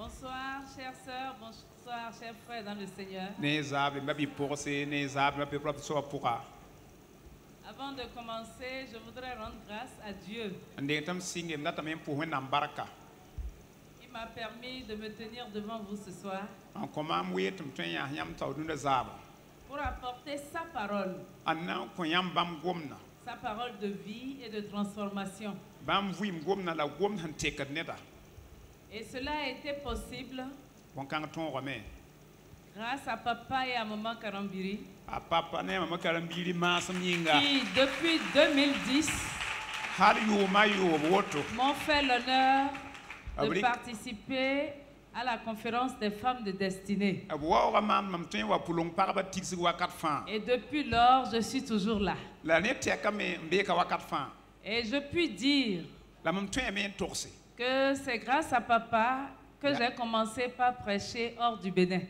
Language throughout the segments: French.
Bonsoir, chères sœurs, bonsoir, chers frères dans le Seigneur. Avant de commencer, je voudrais rendre grâce à Dieu. Il m'a permis de me tenir devant vous ce soir pour apporter sa parole de vie et de transformation. Et cela a été possible grâce à papa et à maman Karambiri qui, depuis 2010, m'ont fait l'honneur de participer à la conférence des femmes de destinée. Et depuis lors, je suis toujours là. Et je puis dire que c'est grâce à papa que j'ai commencé par prêcher hors du Bénin.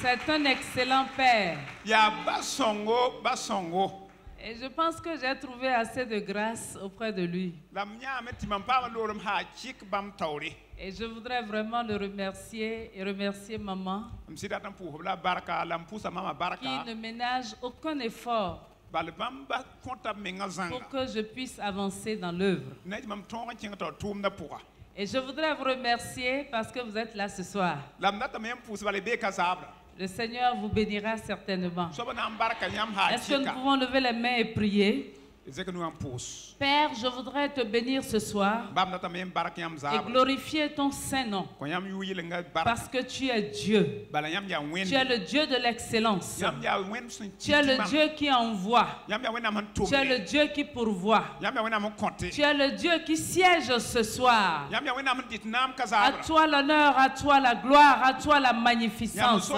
C'est un excellent père. Et je pense que j'ai trouvé assez de grâce auprès de lui. Et je voudrais vraiment le remercier et remercier maman qui ne ménage aucun effort pour que je puisse avancer dans l'œuvre. Et je voudrais vous remercier parce que vous êtes là ce soir. Le Seigneur vous bénira certainement. Est-ce que nous pouvons lever les mains et prier? Père, je voudrais te bénir ce soir et glorifier ton saint nom parce que tu es Dieu. Tu es le Dieu de l'excellence. Tu es le Dieu qui envoie. Tu es le Dieu qui pourvoit. Tu es le Dieu qui siège ce soir. À toi l'honneur, à toi la gloire, à toi la magnificence.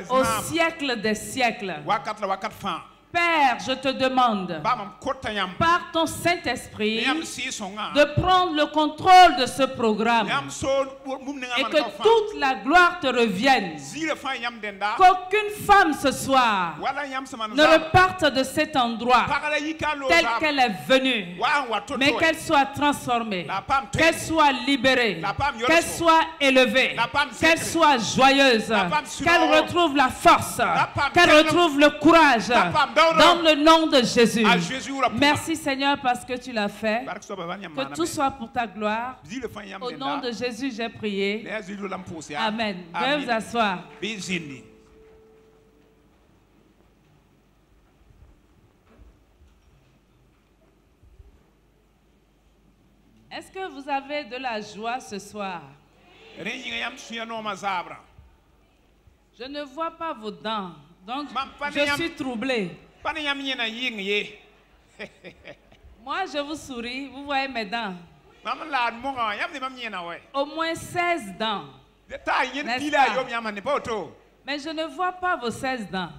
Au siècle des siècles. Père, je te demande, par ton Saint-Esprit, de prendre le contrôle de ce programme et que toute la gloire te revienne. Qu'aucune femme ce soir ne reparte de cet endroit tel qu'elle est venue, mais qu'elle soit transformée, qu'elle soit libérée, qu'elle soit élevée, qu'elle soit joyeuse, qu'elle retrouve la force, qu'elle retrouve le courage. Dans le nom de Jésus. Merci Seigneur parce que tu l'as fait. Que tout soit pour ta gloire. Au nom de Jésus, j'ai prié. Amen. Veuillez vous asseoir. Est-ce que vous avez de la joie ce soir? Je ne vois pas vos dents. Donc, je suis troublé. Moi, je vous souris. Vous voyez mes dents. Au moins 16 dents. Mais je ne vois pas vos 16 dents.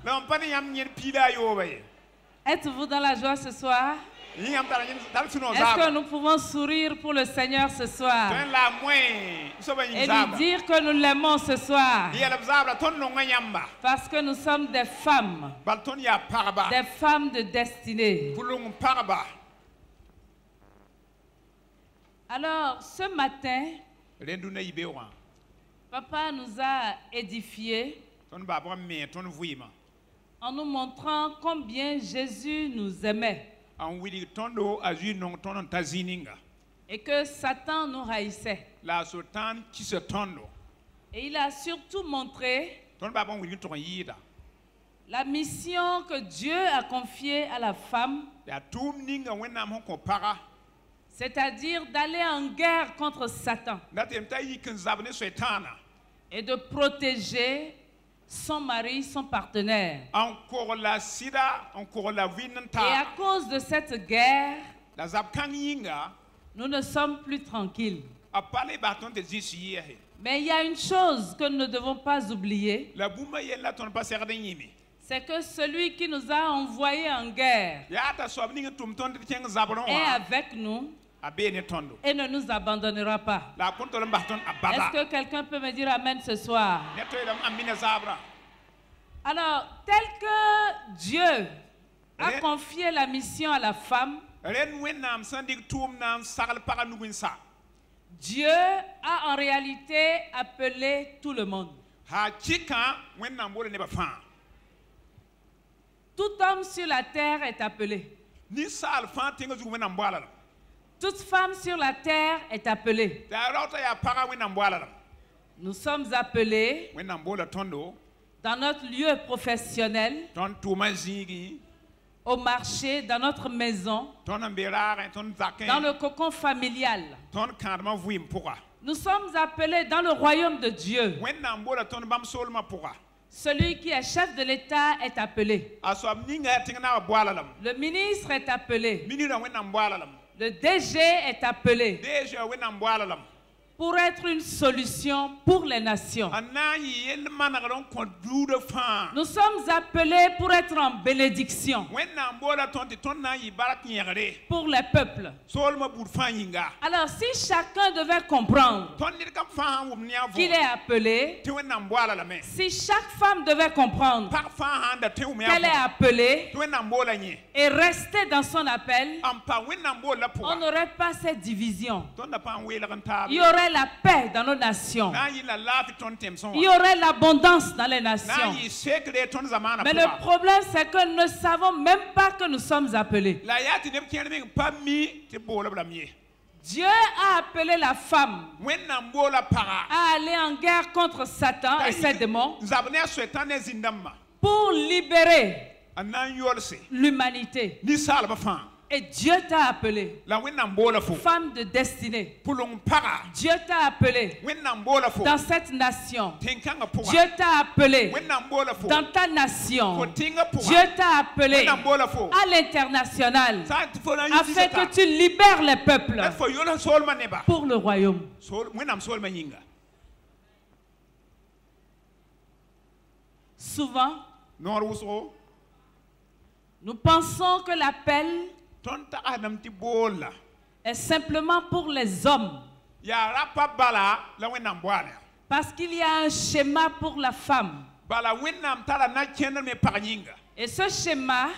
Êtes-vous dans la joie ce soir? Est-ce que nous pouvons sourire pour le Seigneur ce soir et lui dire que nous l'aimons ce soir parce que nous sommes des femmes de destinée. Alors ce matin, papa nous a édifiés en nous montrant combien Jésus nous aimait. Et que Satan nous haïssait. Et il a surtout montré la mission que Dieu a confiée à la femme, c'est-à-dire d'aller en guerre contre Satan et de protéger son mari, son partenaire. Et à cause de cette guerre, nous ne sommes plus tranquilles. Mais il y a une chose que nous ne devons pas oublier. C'est que celui qui nous a envoyés en guerre est avec nous et ne nous abandonnera pas. Est-ce que quelqu'un peut me dire Amen ce soir? Alors, tel que Dieu a confié la mission à la femme, Dieu a en réalité appelé tout le monde. Tout homme sur la terre est appelé. Toute femme sur la terre est appelée. Nous sommes appelés dans notre lieu professionnel, au marché, dans notre maison, dans le cocon familial. Nous sommes appelés dans le royaume de Dieu. Celui qui est chef de l'État est appelé. Le ministre est appelé. Le DG est appelé pour être une solution pour les nations. Nous sommes appelés pour être en bénédiction pour les peuples. Alors si chacun devait comprendre qu'il est appelé, si chaque femme devait comprendre qu'elle est appelée et rester dans son appel, on n'aurait pas cette division. Il y aurait la paix dans nos nations. Il y aurait l'abondance dans les nations. Mais le problème, c'est que nous ne savons même pas que nous sommes appelés. Dieu a appelé la femme à aller en guerre contre Satan et ses démons pour libérer l'humanité. Et Dieu t'a appelé femme de destinée. Dieu t'a appelé dans cette nation. Dieu t'a appelé dans ta nation. Dieu t'a appelé à l'international afin que tu libères les peuples pour le royaume. Souvent, nous pensons que l'appel est simplement pour les hommes. Parce qu'il y a un schéma pour la femme. Et ce schéma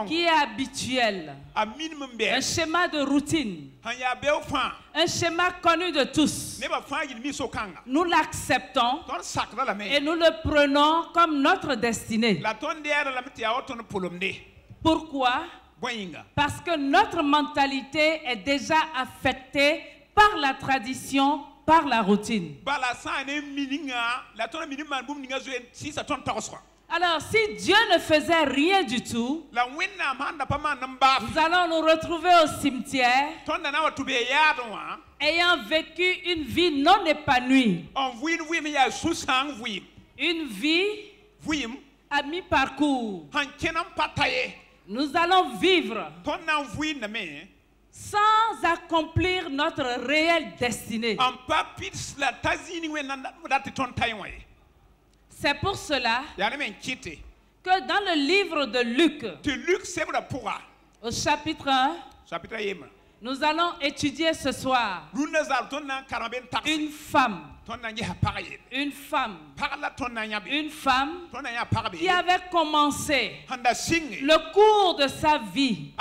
qui est habituel, un schéma de routine, un schéma connu de tous, nous l'acceptons et nous le prenons comme notre destinée. Pourquoi? Parce que notre mentalité est déjà affectée par la tradition, par la routine. Alors, si Dieu ne faisait rien du tout, nous allons nous retrouver au cimetière ayant vécu une vie non épanouie. Une vie à mi-parcours. Nous allons vivre sans accomplir notre réelle destinée. C'est pour cela que dans le livre de Luc, au chapitre 1, nous allons étudier ce soir une femme qui avait commencé le cours de sa vie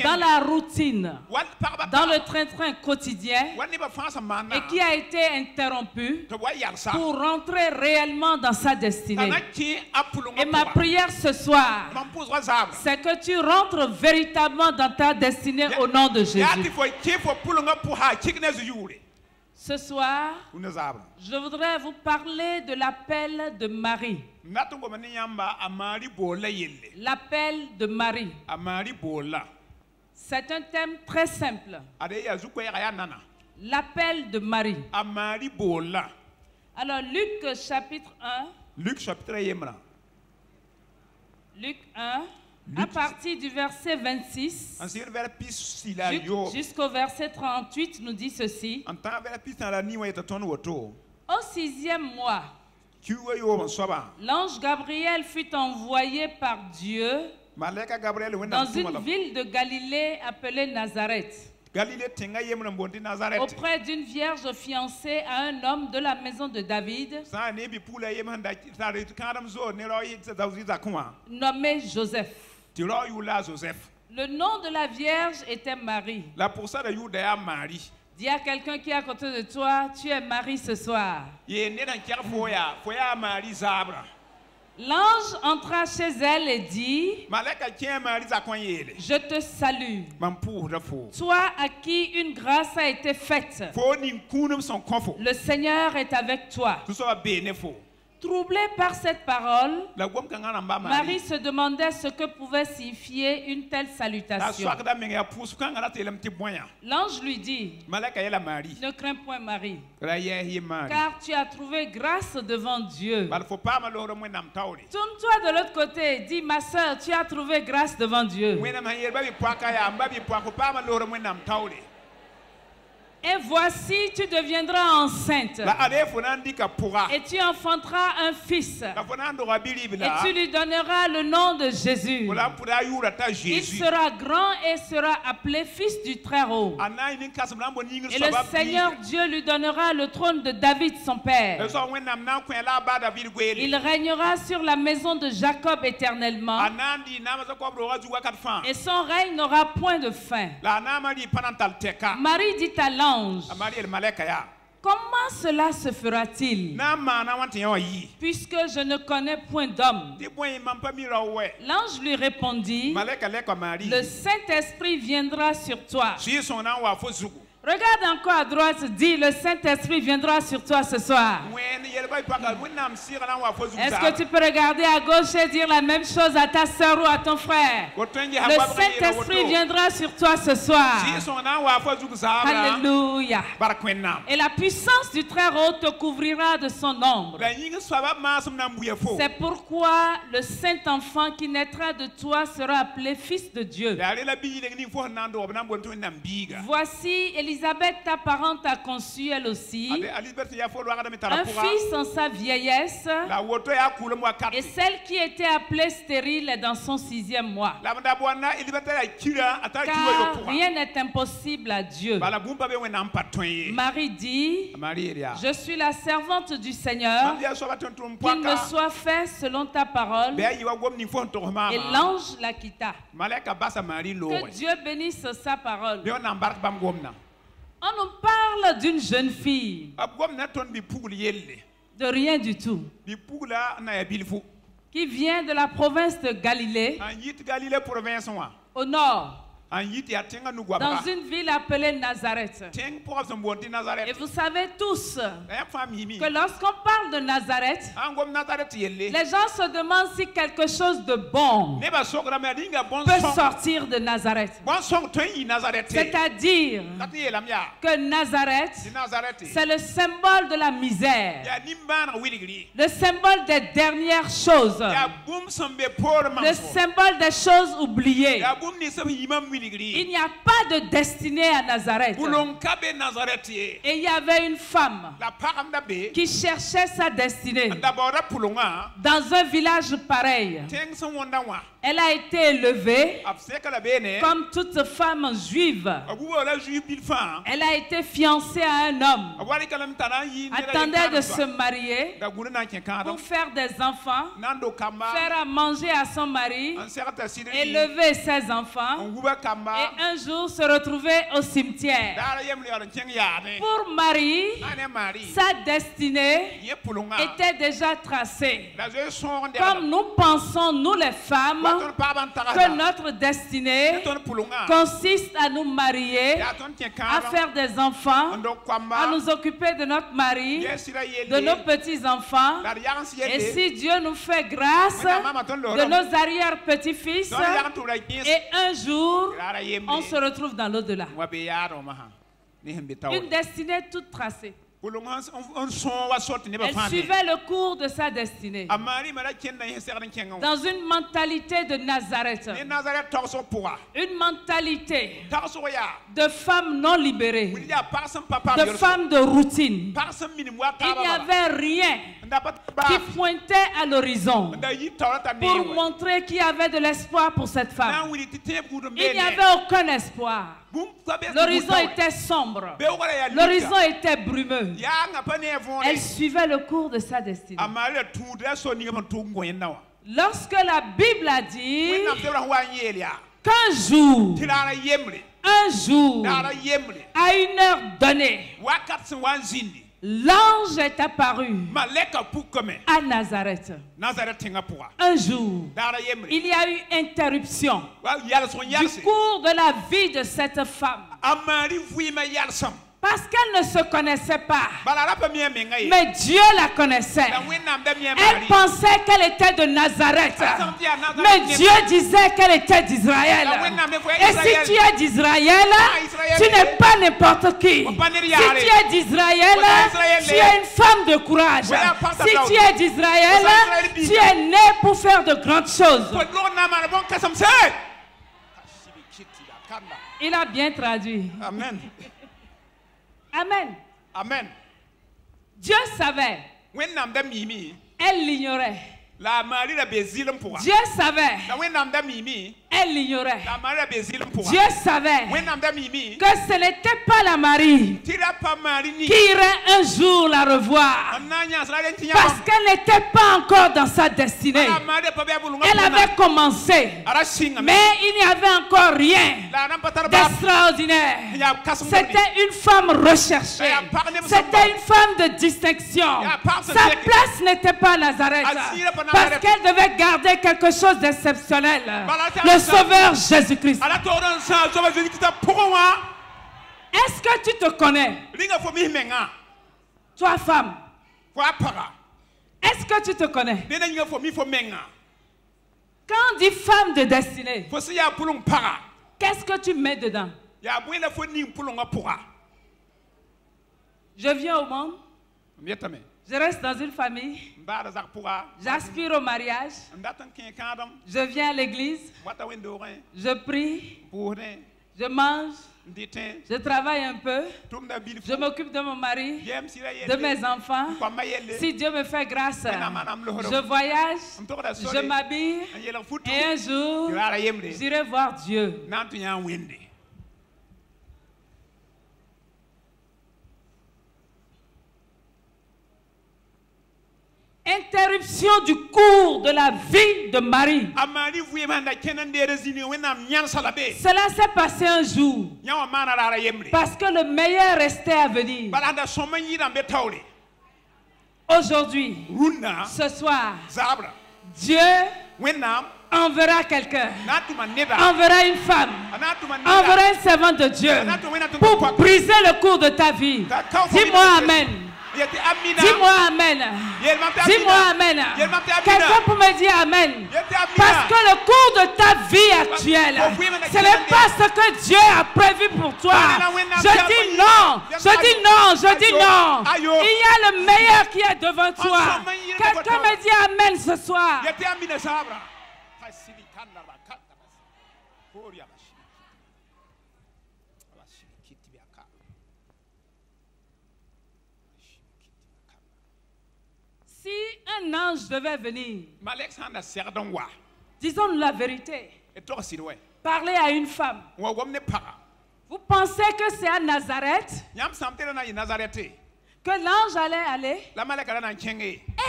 dans la routine, dans le train-train quotidien, et qui a été interrompue pour rentrer réellement dans sa destinée. Et ma prière ce soir, c'est que tu rentres véritablement dans ta destinée au nom de Jésus. Ce soir, je voudrais vous parler de l'appel de Marie. L'appel de Marie. C'est un thème très simple. L'appel de Marie. Alors, Luc chapitre 1. Luc 1. À partir du verset 26 jusqu'au verset 38, nous dit ceci. Au 6e mois, l'ange Gabriel fut envoyé par Dieu dans une ville de Galilée appelée Nazareth, auprès d'une vierge fiancée à un homme de la maison de David, nommé Joseph. Le nom de la Vierge était Marie. Dis à quelqu'un qui est à côté de toi, tu es Marie ce soir. L'ange entra chez elle et dit, je te salue, toi à qui une grâce a été faite. Le Seigneur est avec toi. Troublée par cette parole, Marie se demandait ce que pouvait signifier une telle salutation. L'ange lui dit, ne crains point Marie, car tu as trouvé grâce devant Dieu. Tourne-toi de l'autre côté et dis, ma soeur, tu as trouvé grâce devant Dieu. Et voici, tu deviendras enceinte. Et tu enfanteras un fils. Et tu lui donneras le nom de Jésus. Il sera grand et sera appelé fils du Très-Haut. Et le Seigneur Dieu lui donnera le trône de David, son père. Il régnera sur la maison de Jacob éternellement. Et son règne n'aura point de fin. Marie dit à l'ange, comment cela se fera-t-il, puisque je ne connais point d'homme? L'ange lui répondit, le Saint-Esprit viendra sur toi. Regarde encore à droite, dis, le Saint-Esprit viendra sur toi ce soir. Est-ce que tu peux regarder à gauche et dire la même chose à ta soeur ou à ton frère? Le Saint-Esprit viendra sur toi ce soir. Alléluia. Et la puissance du Très-Haut te couvrira de son ombre. C'est pourquoi le Saint-Enfant qui naîtra de toi sera appelé Fils de Dieu. Voici, Élisabeth, ta parente, a conçu elle aussi un fils en sa vieillesse, et celle qui était appelée stérile est dans son 6e mois. Car rien n'est impossible à Dieu. Marie dit, je suis la servante du Seigneur, qu'il me soit fait selon ta parole. Et l'ange la quitta. Que Dieu bénisse sa parole. On nous parle d'une jeune fille de rien du tout, qui vient de la province de Galilée, au nord, dans une ville appelée Nazareth. Et vous savez tous que lorsqu'on parle de Nazareth, les gens se demandent si quelque chose de bon peut sortir de Nazareth. C'est-à-dire que Nazareth, c'est le symbole de la misère, le symbole des dernières choses, le symbole des choses oubliées. Il n'y a pas de destinée à Nazareth. Et il y avait une femme qui cherchait sa destinée dans un village pareil. Elle a été élevée comme toute femme juive. Elle a été fiancée à un homme, attendait de se marier pour faire des enfants, faire à manger à son mari, élever ses enfants et un jour se retrouver au cimetière. Pour Marie, sa destinée était déjà tracée. Comme nous pensons, nous les femmes, que notre destinée consiste à nous marier, à faire des enfants, à nous occuper de notre mari, de nos petits-enfants. Et si Dieu nous fait grâce de nos arrière-petits-fils, et un jour, on se retrouve dans l'au-delà. Une destinée toute tracée. Elle suivait le cours de sa destinée dans une mentalité de Nazareth, une mentalité de femmes non libérées, de femmes de routine. Il n'y avait rien qui pointait à l'horizon pour montrer qu'il y avait de l'espoir pour cette femme. Il n'y avait aucun espoir. L'horizon était sombre, l'horizon était brumeux. Elle suivait le cours de sa destinée. Lorsque la Bible a dit qu'un jour, à une heure donnée, l'ange est apparu à Nazareth. Un jour, il y a eu interruption du cours de la vie de cette femme. Parce qu'elle ne se connaissait pas. Mais Dieu la connaissait. Elle pensait qu'elle était de Nazareth. Mais Dieu disait qu'elle était d'Israël. Et si tu es d'Israël, tu n'es pas n'importe qui. Si tu es d'Israël, tu es une femme de courage. Si tu es d'Israël, tu es né pour faire de grandes choses. Il a bien traduit. Amen. Amen. Amen. Dieu savait. Elle l'ignorait. Dieu savait. Elle l'ignorait. Dieu savait que ce n'était pas la Marie qui irait un jour la revoir. Parce qu'elle n'était pas encore dans sa destinée. Elle avait commencé. Mais il n'y avait encore rien d'extraordinaire. C'était une femme recherchée. C'était une femme de distinction. Sa place n'était pas à Nazareth. Parce qu'elle devait garder quelque chose d'exceptionnel. Le Sauveur Jésus-Christ. Est-ce que tu te connais? Toi, femme. Est-ce que tu te connais? Quand on dit femme de destinée, qu'est-ce que tu mets dedans? Je viens au monde. Je reste dans une famille. J'aspire au mariage. Je viens à l'église. Je prie. Je mange. Je travaille un peu. Je m'occupe de mon mari, de mes enfants. Si Dieu me fait grâce, je voyage, je m'habille et un jour, j'irai voir Dieu. Interruption du cours de la vie de Marie. Cela s'est passé un jour. Parce que le meilleur restait à venir. Aujourd'hui, ce soir, Dieu enverra quelqu'un, enverra une femme, enverra une servante de Dieu pour briser le cours de ta vie. Dis-moi Amen. Dis-moi Amen. Dis-moi Amen. Quelqu'un peut me dire Amen. Parce que le cours de ta vie actuelle, ce n'est pas ce que Dieu a prévu pour toi. Je dis non. Je dis non. Je dis non. Il y a le meilleur qui est devant toi. Quelqu'un me dit Amen ce soir. Si un ange devait venir, disons-nous la vérité, parler à une femme, vous pensez que c'est à Nazareth que l'ange allait aller?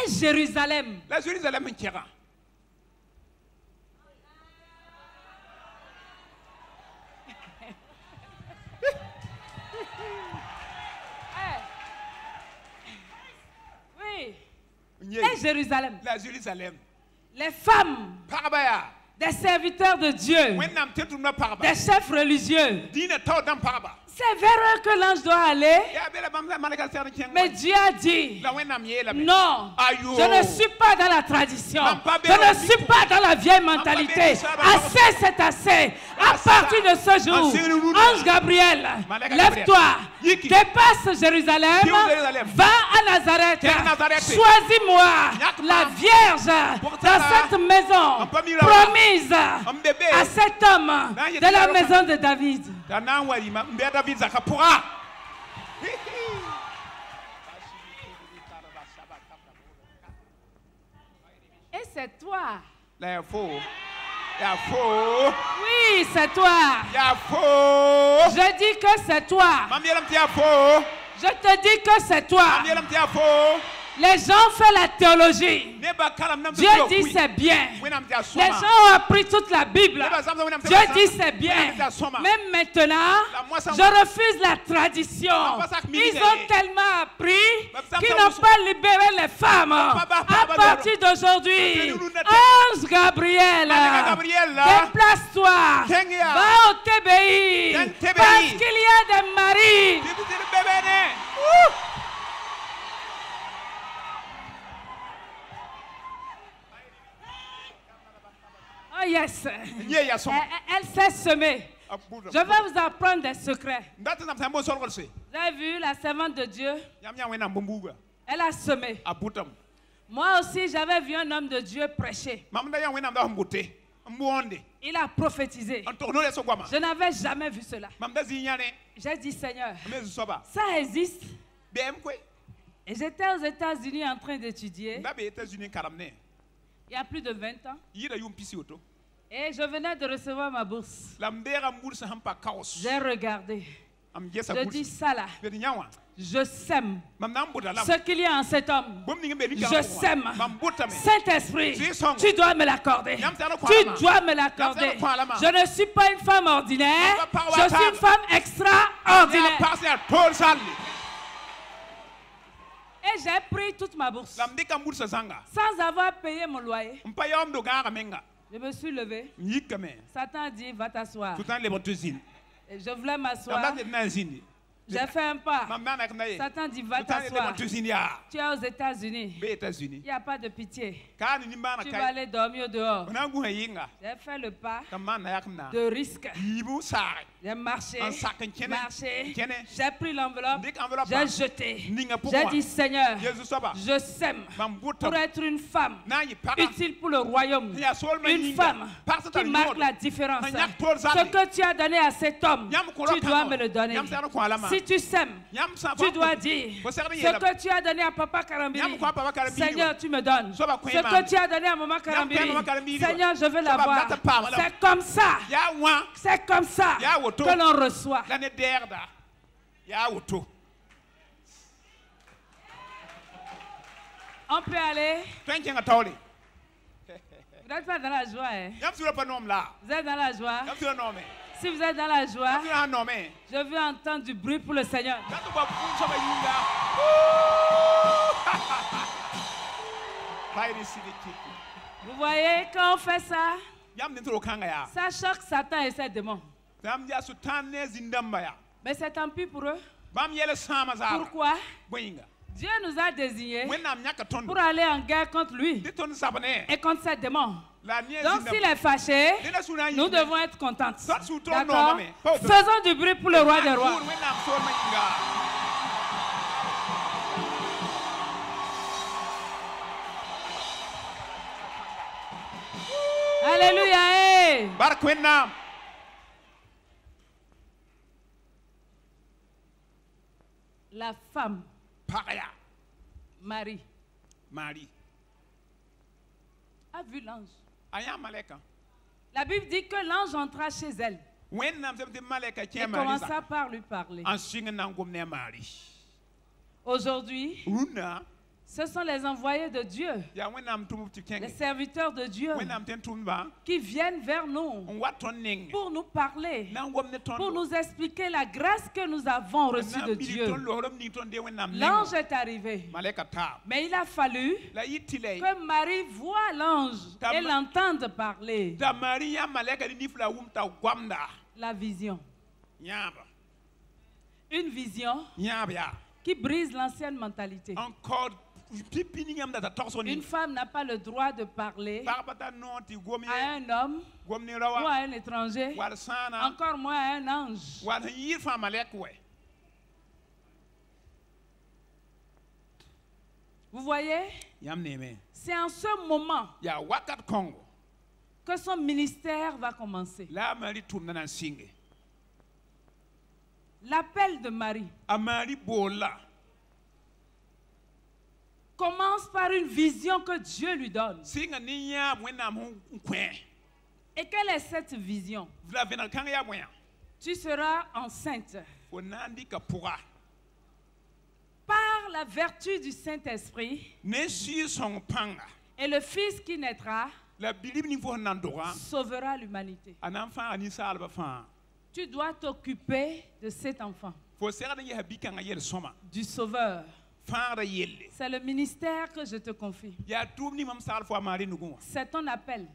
Et Jérusalem. Et Jérusalem. Les femmes des serviteurs de Dieu, des chefs religieux. C'est vers eux que l'ange doit aller. Mais Dieu a dit, non, je ne suis pas dans la tradition. Je ne suis pas dans la vieille mentalité. Assez, c'est assez. À partir de ce jour, ange Gabriel, lève-toi, dépasse Jérusalem, va à Nazareth. Choisis-moi la Vierge dans cette maison promise à cet homme de la maison de David. Et c'est toi. Oui, c'est toi. Je dis que c'est toi. Je te dis que c'est toi. Les gens font la théologie. Dieu dit c'est bien. Les gens ont appris toute la Bible. Dieu dit c'est bien. Même maintenant, je refuse la tradition. Ils ont tellement appris qu'ils n'ont pas libéré les femmes. À partir d'aujourd'hui, ange Gabriel, déplace-toi. Va au TBI. Parce qu'il y a des maris. Oh yes. Elle sait semer. Je vais vous apprendre des secrets. Vous avez vu la servante de Dieu? Elle a semé. Moi aussi, j'avais vu un homme de Dieu prêcher. Il a prophétisé. Je n'avais jamais vu cela. J'ai dit, Seigneur, ça existe. Et j'étais aux États-Unis en train d'étudier. Il y a plus de 20 ans. Et je venais de recevoir ma bourse. J'ai regardé. Je dis ça là. Je sème ce qu'il y a en cet homme. Je sème. Saint-Esprit, tu dois me l'accorder. Tu dois me l'accorder. Je ne suis pas une femme ordinaire. Je suis une femme extraordinaire. Et j'ai pris toute ma bourse sans avoir payé mon loyer. Je me suis levé. Satan a dit, va t'asseoir. Et je voulais m'asseoir. J'ai fait un pas. Satan dit, va t'asseoir. Tu es aux États-Unis. Il n'y a pas de pitié. Tu vas aller dormir dehors. J'ai fait le pas de risque. J'ai marché. J'ai pris l'enveloppe. J'ai jeté. J'ai dit, Seigneur, je sème pour être une femme utile pour le royaume. Une femme qui marque la différence. Ce que tu as donné à cet homme, tu dois me le donner. Si tu sèmes, tu dois dire ce que tu as donné à Papa Karambiri. Seigneur, tu me donnes. Ce que tu as donné à Maman Karambiri. Seigneur, je veux l'avoir. C'est comme ça. C'est comme ça que l'on reçoit. On peut aller. Vous n'êtes pas dans la joie. Hein? Vous êtes dans la joie. Si vous êtes dans la joie, je veux entendre du bruit pour le Seigneur. Vous voyez, quand on fait ça, ça choque Satan et ses démons. Mais c'est tant pis pour eux. Pourquoi? Dieu nous a désignés pour aller en guerre contre lui et contre ses démons. Donc s'il est fâché, nous devons être contents. D'accord? Faisons du bruit pour le roi des rois. Alléluia. La femme, Marie, a vu l'ange. La Bible dit que l'ange entra chez elle et commença par lui parler. Aujourd'hui, ce sont les envoyés de Dieu, les serviteurs de Dieu, qui viennent vers nous pour nous parler, pour nous expliquer la grâce que nous avons reçue de Dieu. L'ange est arrivé, mais il a fallu que Marie voie l'ange et l'entende parler. La vision. Une vision qui brise l'ancienne mentalité. Une femme n'a pas le droit de parler à un homme ou à un étranger, encore moins à un ange. Vous voyez? C'est en ce moment que son ministère va commencer. L'appel de Marie commence par une vision que Dieu lui donne. Et quelle est cette vision? Tu seras enceinte par la vertu du Saint-Esprit et le Fils qui naîtra sauvera l'humanité. Tu dois t'occuper de cet enfant, du Sauveur. C'est le ministère que je te confie. C'est ton appel.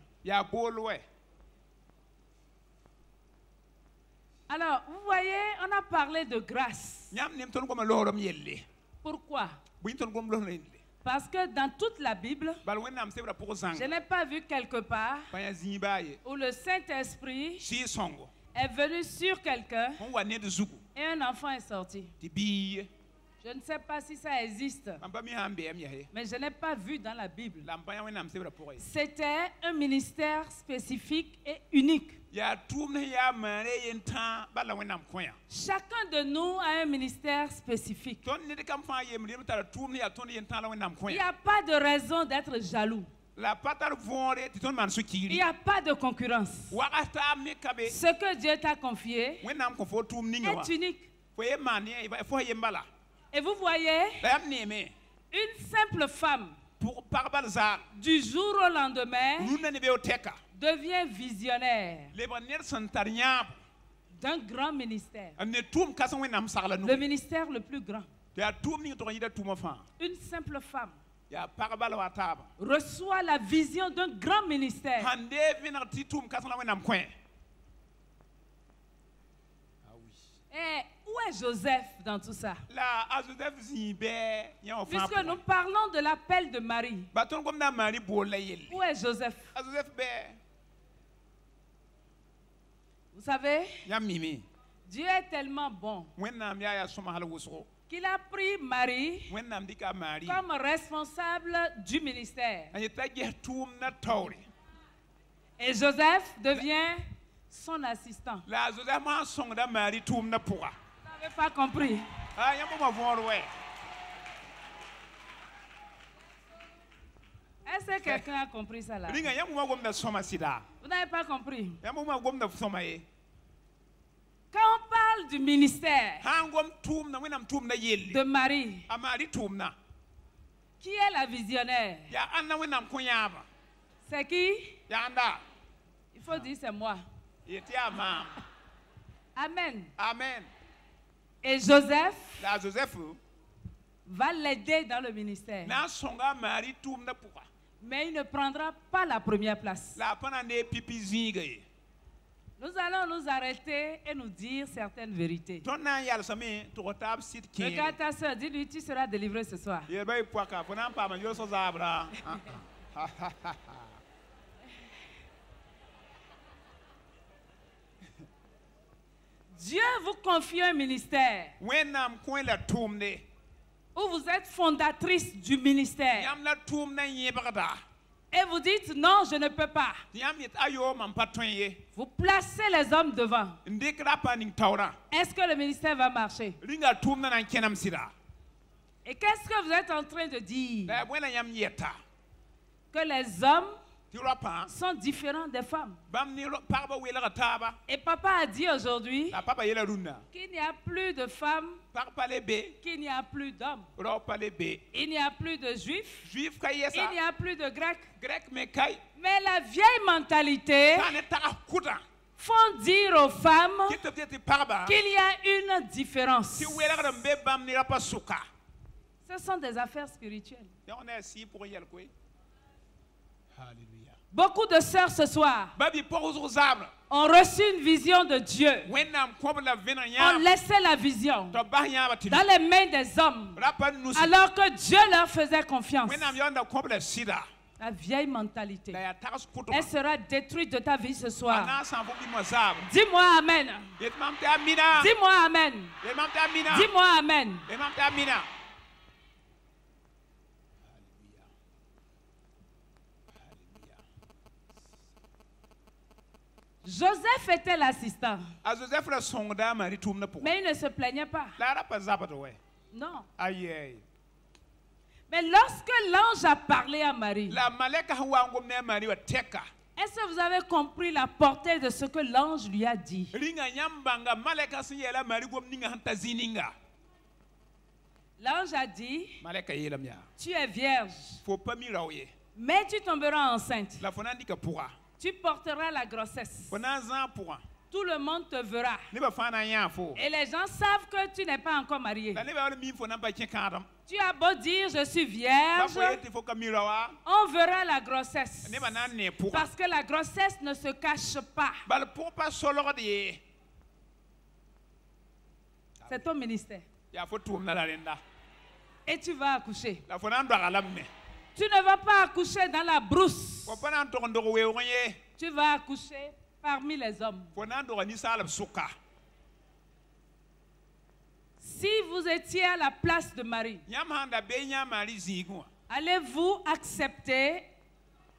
Alors, vous voyez, on a parlé de grâce. Pourquoi? Parce que dans toute la Bible, je n'ai pas vu quelque part où le Saint-Esprit est venu sur quelqu'un et un enfant est sorti. Je ne sais pas si ça existe, mais je n'ai pas vu dans la Bible. C'était un ministère spécifique et unique. Chacun de nous a un ministère spécifique. Il n'y a pas de raison d'être jaloux. Il n'y a pas de concurrence. Ce que Dieu t'a confié est unique. Et vous voyez, une simple femme, du jour au lendemain, devient visionnaire d'un grand ministère. Le ministère le plus grand. Une simple femme reçoit la vision d'un grand ministère. Et où est Joseph dans tout ça? Puisque nous parlons de l'appel de Marie. Où est Joseph? Vous savez, Dieu est tellement bon qu'il a pris Marie comme responsable du ministère. Et Joseph devient son assistant. Vous n'avez pas compris. Est-ce que quelqu'un a compris ça là? Vous n'avez pas compris. Quand on parle du ministère de Marie, qui est la visionnaire? C'est qui? Il faut dire c'est moi. Amen. Amen. Et Joseph va l'aider dans le ministère. Mais il ne prendra pas la première place. Nous allons nous arrêter et nous dire certaines vérités. Regarde ta soeur, dis-lui, tu seras délivré ce soir. Dieu vous confie un ministère où vous êtes fondatrice du ministère. Et vous dites non, je ne peux pas. Vous placez les hommes devant. Est-ce que le ministère va marcher? Et qu'est-ce que vous êtes en train de dire? Que les hommes sont différents des femmes. Et papa a dit aujourd'hui qu'il n'y a plus de femmes, qu'il n'y a plus d'hommes, il n'y a plus de juifs, il n'y a plus de grecs. Mais la vieille mentalité font dire aux femmes qu'il y a une différence. Ce sont des affaires spirituelles. Beaucoup de sœurs ce soir ont reçu une vision de Dieu, ont laissé la vision dans les mains des hommes alors que Dieu leur faisait confiance. La vieille mentalité, elle sera détruite de ta vie ce soir. Dis-moi amen. Dis-moi amen. Dis-moi amen. Joseph était l'assistant. Mais il ne se plaignait pas. Non. Mais lorsque l'ange a parlé à Marie, est-ce que vous avez compris la portée de ce que l'ange lui a dit? L'ange a dit, tu es vierge, mais tu tomberas enceinte. Tu porteras la grossesse. Tout le monde te verra. Et les gens savent que tu n'es pas encore marié. Tu as beau dire, je suis vierge, on verra la grossesse. Parce que la grossesse ne se cache pas. C'est ton ministère. Et tu vas accoucher. Tu ne vas pas accoucher dans la brousse. Tu vas accoucher parmi les hommes. Si vous étiez à la place de Marie, allez-vous accepter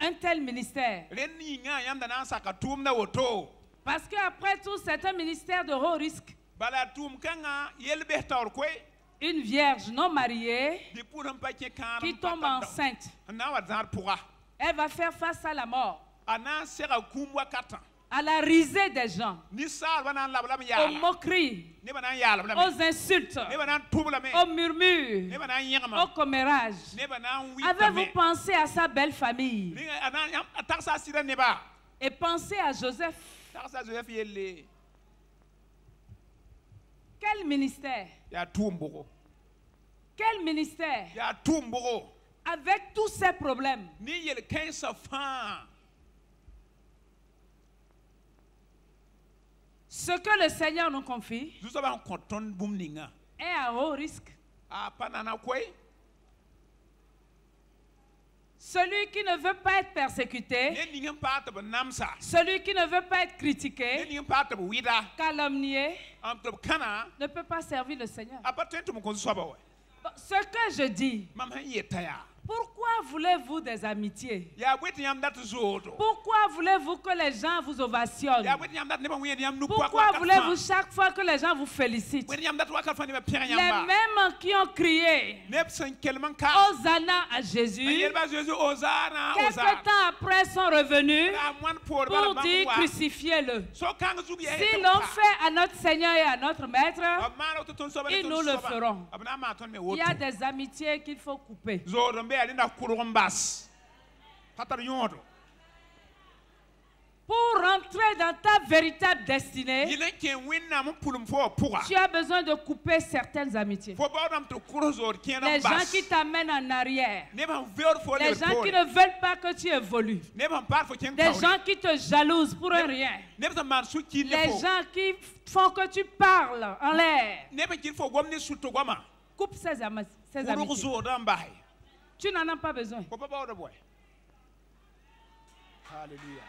un tel ministère? Parce qu'après tout, c'est un ministère de haut risque. Une vierge non mariée qui tombe enceinte, elle va faire face à la mort, à la risée des gens, aux moqueries, aux insultes, aux murmures, aux commérages. Avez-vous pensé à sa belle famille? Et pensez à Joseph. Quel ministère? Quel ministère? Avec tous ces problèmes. Ce que le Seigneur nous confie est à haut risque. Celui qui ne veut pas être persécuté, celui qui ne veut pas être critiqué, calomnié, ne peut pas servir le Seigneur. Ce que je dis, pourquoi voulez-vous des amitiés? Pourquoi voulez-vous que les gens vous ovationnent? Pourquoi voulez-vous chaque fois que les gens vous félicitent? Les mêmes qui ont crié Hosanna à Jésus, quelques temps après sont revenus pour dire crucifiez-le. Si l'on fait à notre Seigneur et à notre Maître, ils nous le feront. Il y a des amitiés qu'il faut couper. Pour rentrer dans ta véritable destinée, tu as besoin de couper certaines amitiés. Les gens qui t'amènent en arrière, les gens qui ne veulent pas que tu évolues, des gens qui te jalousent pour un rien, les gens qui font que tu parles en l'air. Coupe ces amitiés. Tu n'en as pas besoin. Alléluia.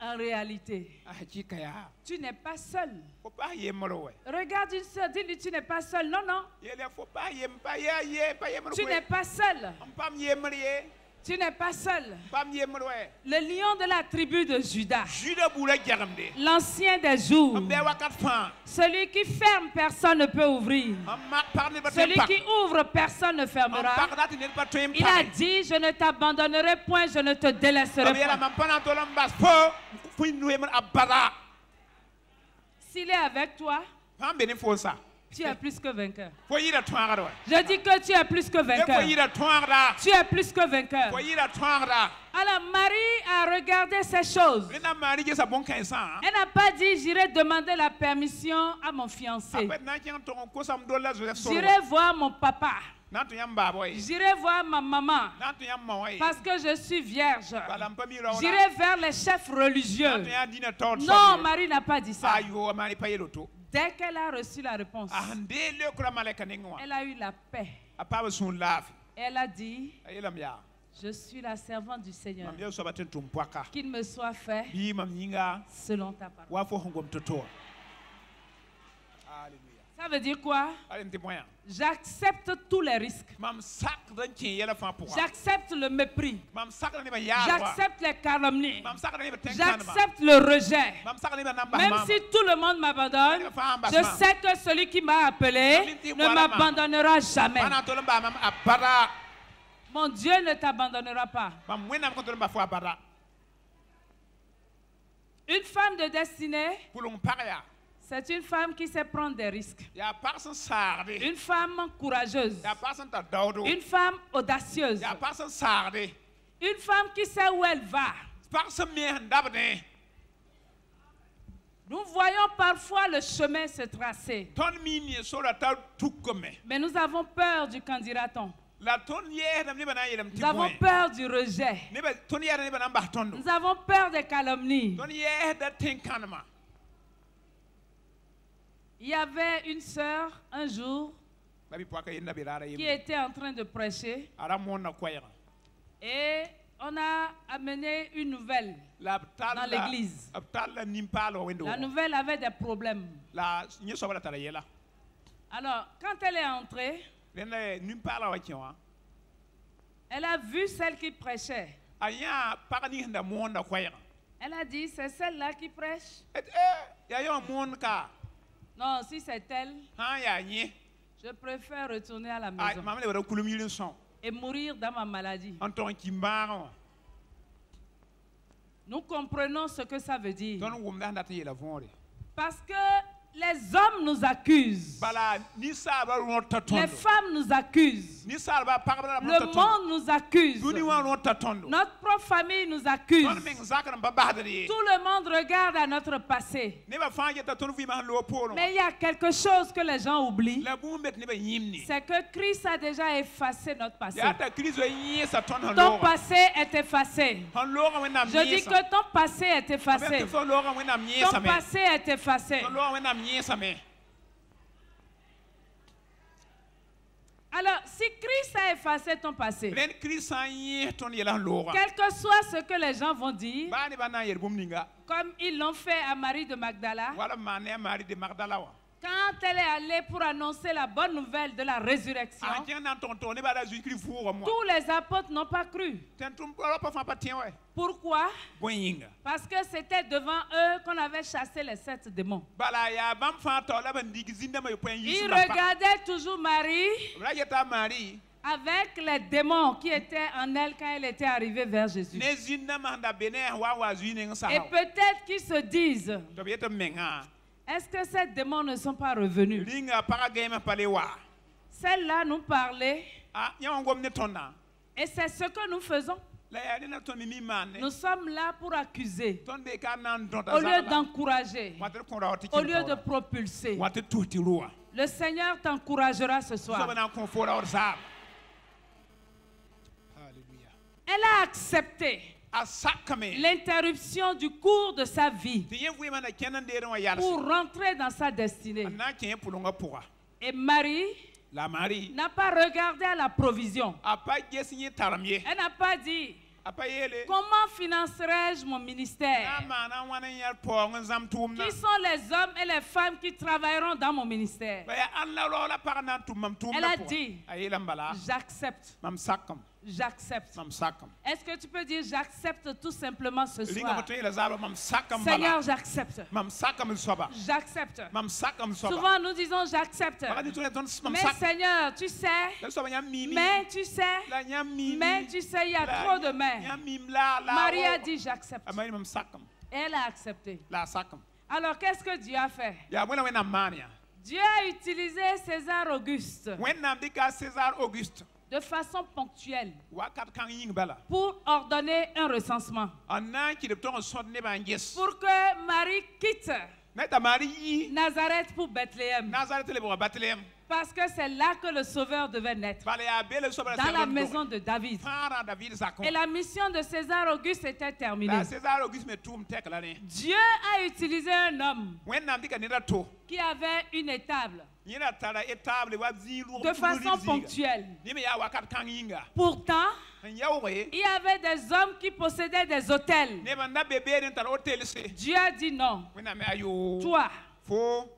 En réalité, tu n'es pas seul. Regarde une soeur, dis-lui tu n'es pas seul. Non, non. Tu n'es pas seul. Tu n'es pas seul. Le lion de la tribu de Juda, l'ancien des jours, celui qui ferme, personne ne peut ouvrir. Celui qui ouvre, personne ne fermera. Il a dit, je ne t'abandonnerai point, je ne te délaisserai point. S'il est avec toi, tu es plus que vainqueur. Je dis que tu es plus que vainqueur. Tu es plus que vainqueur. Alors Marie a regardé ces choses. Elle n'a pas dit j'irai demander la permission à mon fiancé. J'irai voir mon papa. J'irai voir ma maman parce que je suis vierge. J'irai vers les chefs religieux. Non, Marie n'a pas dit ça. Dès qu'elle a reçu la réponse, elle a eu la paix. Elle a dit, je suis la servante du Seigneur. Qu'il me soit fait selon ta parole. Ça veut dire quoi? J'accepte tous les risques. J'accepte le mépris. J'accepte les calomnies. J'accepte le rejet. Même si tout le monde m'abandonne, je sais que celui qui m'a appelé ne m'abandonnera jamais. Mon Dieu ne t'abandonnera pas. Une femme de destinée, c'est une femme qui sait prendre des risques. Une femme courageuse. Une femme audacieuse. Une femme qui sait où elle va. Nous voyons parfois le chemin se tracer. Mais nous avons peur du qu'en dira-t-on. Nous avons peur du rejet. Nous avons peur des calomnies. Il y avait une sœur un jour qui était en train de prêcher et on a amené une nouvelle dans l'église. La nouvelle avait des problèmes. Alors, quand elle est entrée, elle a vu celle qui prêchait. Elle a dit, c'est celle-là qui prêche. Non, si c'est elle, je préfère retourner à la maison et mourir dans ma maladie. Nous comprenons ce que ça veut dire. Parce que les hommes nous accusent. Les femmes nous accusent. Le monde nous accuse. Notre propre famille nous accuse. Tout le monde regarde à notre passé. Mais il y a quelque chose que les gens oublient. C'est que Christ a déjà effacé notre passé. Ton passé est effacé. Je dis que ton passé est effacé. Ton passé est effacé. Alors, si Christ a effacé ton passé, quel que soit ce que les gens vont dire, comme ils l'ont fait à Marie de Magdala, quand elle est allée pour annoncer la bonne nouvelle de la résurrection, tous les apôtres n'ont pas cru. Pourquoi? Parce que c'était devant eux qu'on avait chassé les 7 démons. Ils regardaient toujours Marie avec les démons qui étaient en elle quand elle était arrivée vers Jésus. Et peut-être qu'ils se disent, est-ce que ces démons ne sont pas revenus? Celle-là nous parlait. Et c'est ce que nous faisons. Nous sommes là pour accuser, au lieu d'encourager, au lieu de propulser. Le Seigneur t'encouragera ce soir. Elle a accepté l'interruption du cours de sa vie pour rentrer dans sa destinée. Et Marie n'a pas regardé à la provision. Elle n'a pas dit, comment financerai-je mon ministère? Qui sont les hommes et les femmes qui travailleront dans mon ministère? Elle a dit, j'accepte. J'accepte. Est-ce que tu peux dire j'accepte tout simplement ce soir? Seigneur, j'accepte. J'accepte. Souvent nous disons j'accepte. Mais Seigneur, tu sais. Mais tu sais. Mais tu sais, il y a trop de mais. Marie a dit j'accepte. Elle a accepté. Alors qu'est-ce que Dieu a fait? Dieu a utilisé César Auguste de façon ponctuelle pour ordonner un recensement. Pour que Marie quitte Nazareth pour Bethléem. Parce que c'est là que le Sauveur devait naître. Dans la maison de David. Et la mission de César Auguste était terminée. Dieu a utilisé un homme qui avait une étable de façon ponctuelle. Pourtant, il y avait des hommes qui possédaient des hôtels. Dieu a dit non. Toi,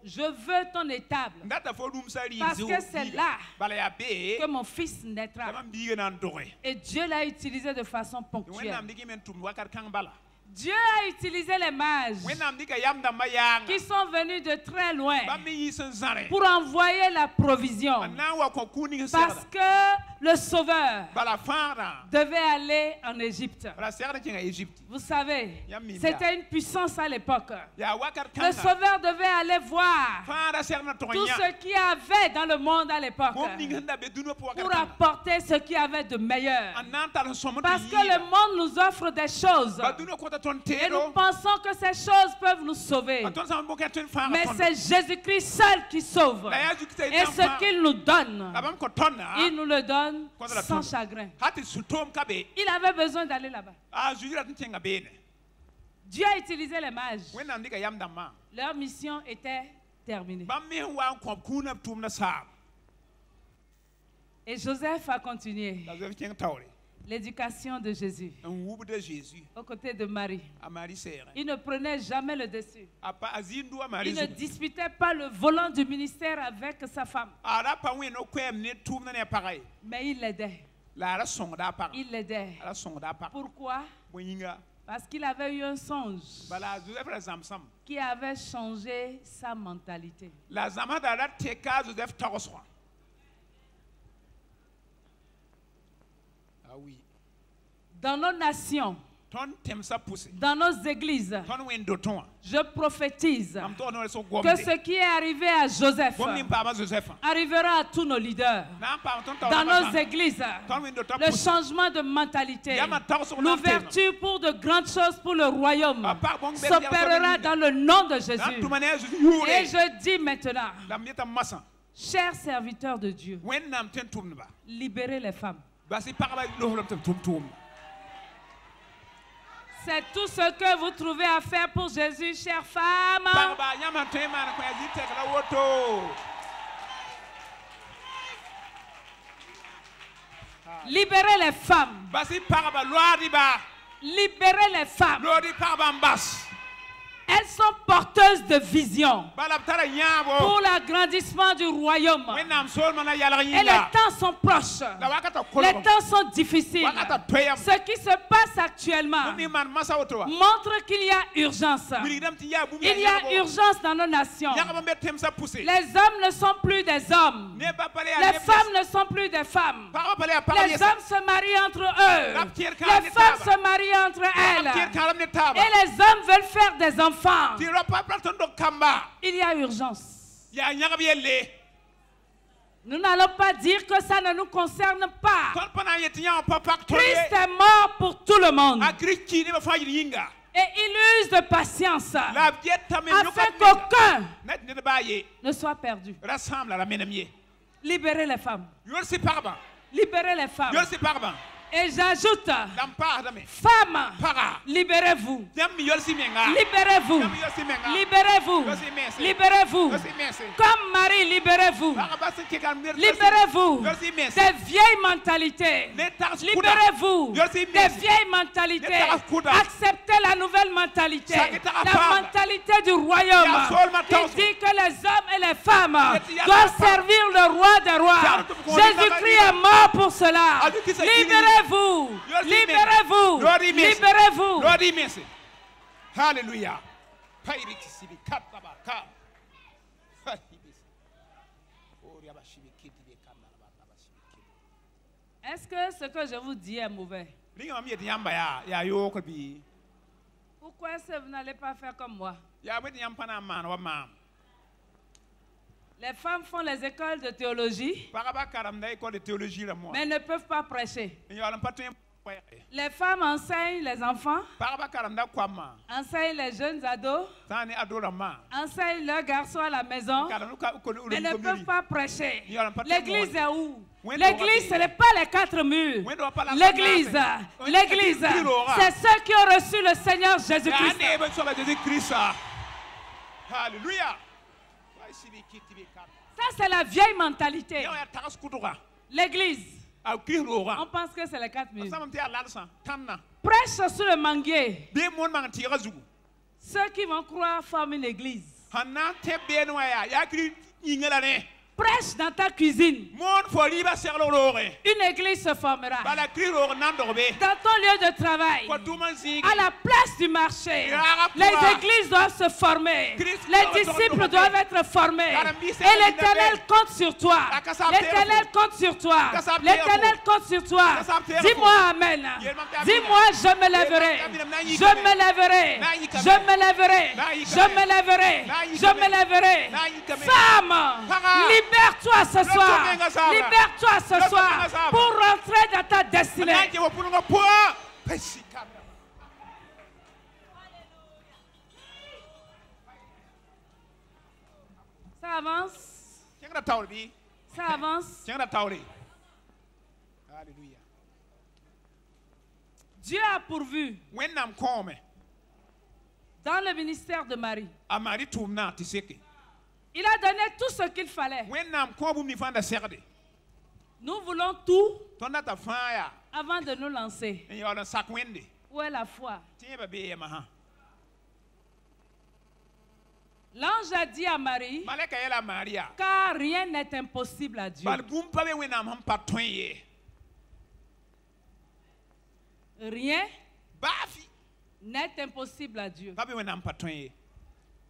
je veux ton étable. Parce que c'est là que mon fils naîtra. Et Dieu l'a utilisé de façon ponctuelle. Dieu a utilisé les mages qui sont venus de très loin pour envoyer la provision. Parce que le Sauveur devait aller en Égypte. Vous savez, c'était une puissance à l'époque. Le Sauveur devait aller voir tout ce qu'il y avait dans le monde à l'époque pour apporter ce qu'il y avait de meilleur. Parce que le monde nous offre des choses et nous pensons que ces choses peuvent nous sauver. Mais c'est Jésus-Christ seul qui sauve. Et ce qu'il nous donne, il nous le donne sans chagrin. Il avait besoin d'aller là-bas. Dieu a utilisé les mages. Leur mission était terminée. Et Joseph a continué l'éducation de Jésus aux côtés de Marie. Il ne prenait jamais le dessus. Il ne disputait pas le volant du ministère avec sa femme. Mais il l'aidait. Il l'aidait. Pourquoi? Parce qu'il avait eu un songe qui avait changé sa mentalité. Dans nos nations, dans nos églises, je prophétise que ce qui est arrivé à Joseph arrivera à tous nos leaders. Dans nos églises, le changement de mentalité, l'ouverture pour de grandes choses pour le royaume s'opérera dans le nom de Jésus. Et je dis maintenant, chers serviteurs de Dieu, libérez les femmes. C'est tout ce que vous trouvez à faire pour Jésus, chères femmes. Libérez les femmes. Libérez les femmes. Elles sont porteuses de vision pour l'agrandissement du royaume. Et les temps sont proches. Les temps sont difficiles. Ce qui se passe actuellement montre qu'il y a urgence. Il y a urgence dans nos nations. Les hommes ne sont plus des hommes. Les femmes ne sont plus des femmes. Les hommes se marient entre eux. Les femmes se marient entre elles. Et les hommes veulent faire des enfants. Il y a urgence. Nous n'allons pas dire que ça ne nous concerne pas. Christ est mort pour tout le monde. Et il use de patience afin qu'aucun ne soit perdu. Libérez les femmes. Libérez les femmes. Et j'ajoute, femmes, libérez-vous. Libérez-vous. Libérez-vous. Libérez-vous. Comme Marie, libérez-vous. Libérez-vous des vieilles mentalités. Libérez-vous des vieilles mentalités. Acceptez la nouvelle mentalité. La mentalité du royaume qui dit que les hommes et les femmes doivent servir le roi des rois. Jésus-Christ est mort pour cela. Libérez-vous. Libérez-vous. Libérez-vous. Alléluia. Est-ce que ce que je vous dis est mauvais? Pourquoi est-ce que vous n'allez pas faire comme moi? Les femmes font les écoles de théologie, mais ne peuvent pas prêcher. Les femmes enseignent les enfants, enseignent les jeunes ados, enseignent leurs garçons à la maison, mais ne peuvent pas prêcher. L'église est où? L'église, ce n'est pas les quatre murs. L'église, c'est ceux qui ont reçu le Seigneur Jésus-Christ. Alléluia. Ça, c'est la vieille mentalité. L'église, on pense que c'est les quatre murs. Prêche sur le manguier. Ceux qui vont croire forment une église. Prêche dans ta cuisine. Une église se formera. Dans ton lieu de travail. À la place du marché. Les églises doivent se former. Les disciples doivent être formés. Et l'Éternel compte sur toi. L'Éternel compte sur toi. L'Éternel compte sur toi. Dis-moi Amen. Dis-moi je me lèverai. Je me lèverai. Je me lèverai. Je me lèverai. Je me lèverai. Femme, libère-toi ce soir. Libère-toi ce soir pour rentrer dans ta destinée. Ça avance. Ça avance. Dieu a pourvu dans le ministère de Marie. Il a donné tout ce qu'il fallait. Nous voulons tout avant de nous lancer. Où est la foi? L'ange a dit à Marie, car rien n'est impossible à Dieu. Rien n'est impossible à Dieu.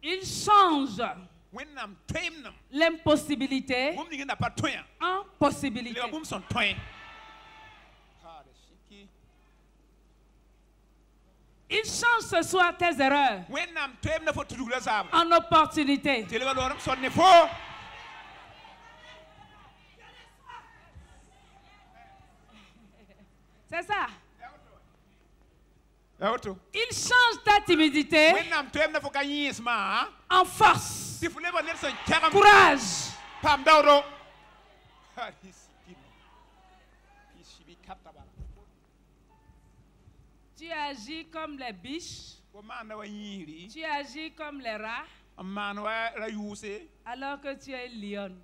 Il change l'impossibilité en possibilité. Il change ce soir tes erreurs en opportunité. C'est ça. Il change ta timidité en force, courage. Tu agis comme les biches, tu agis comme les rats, alors que tu es lion.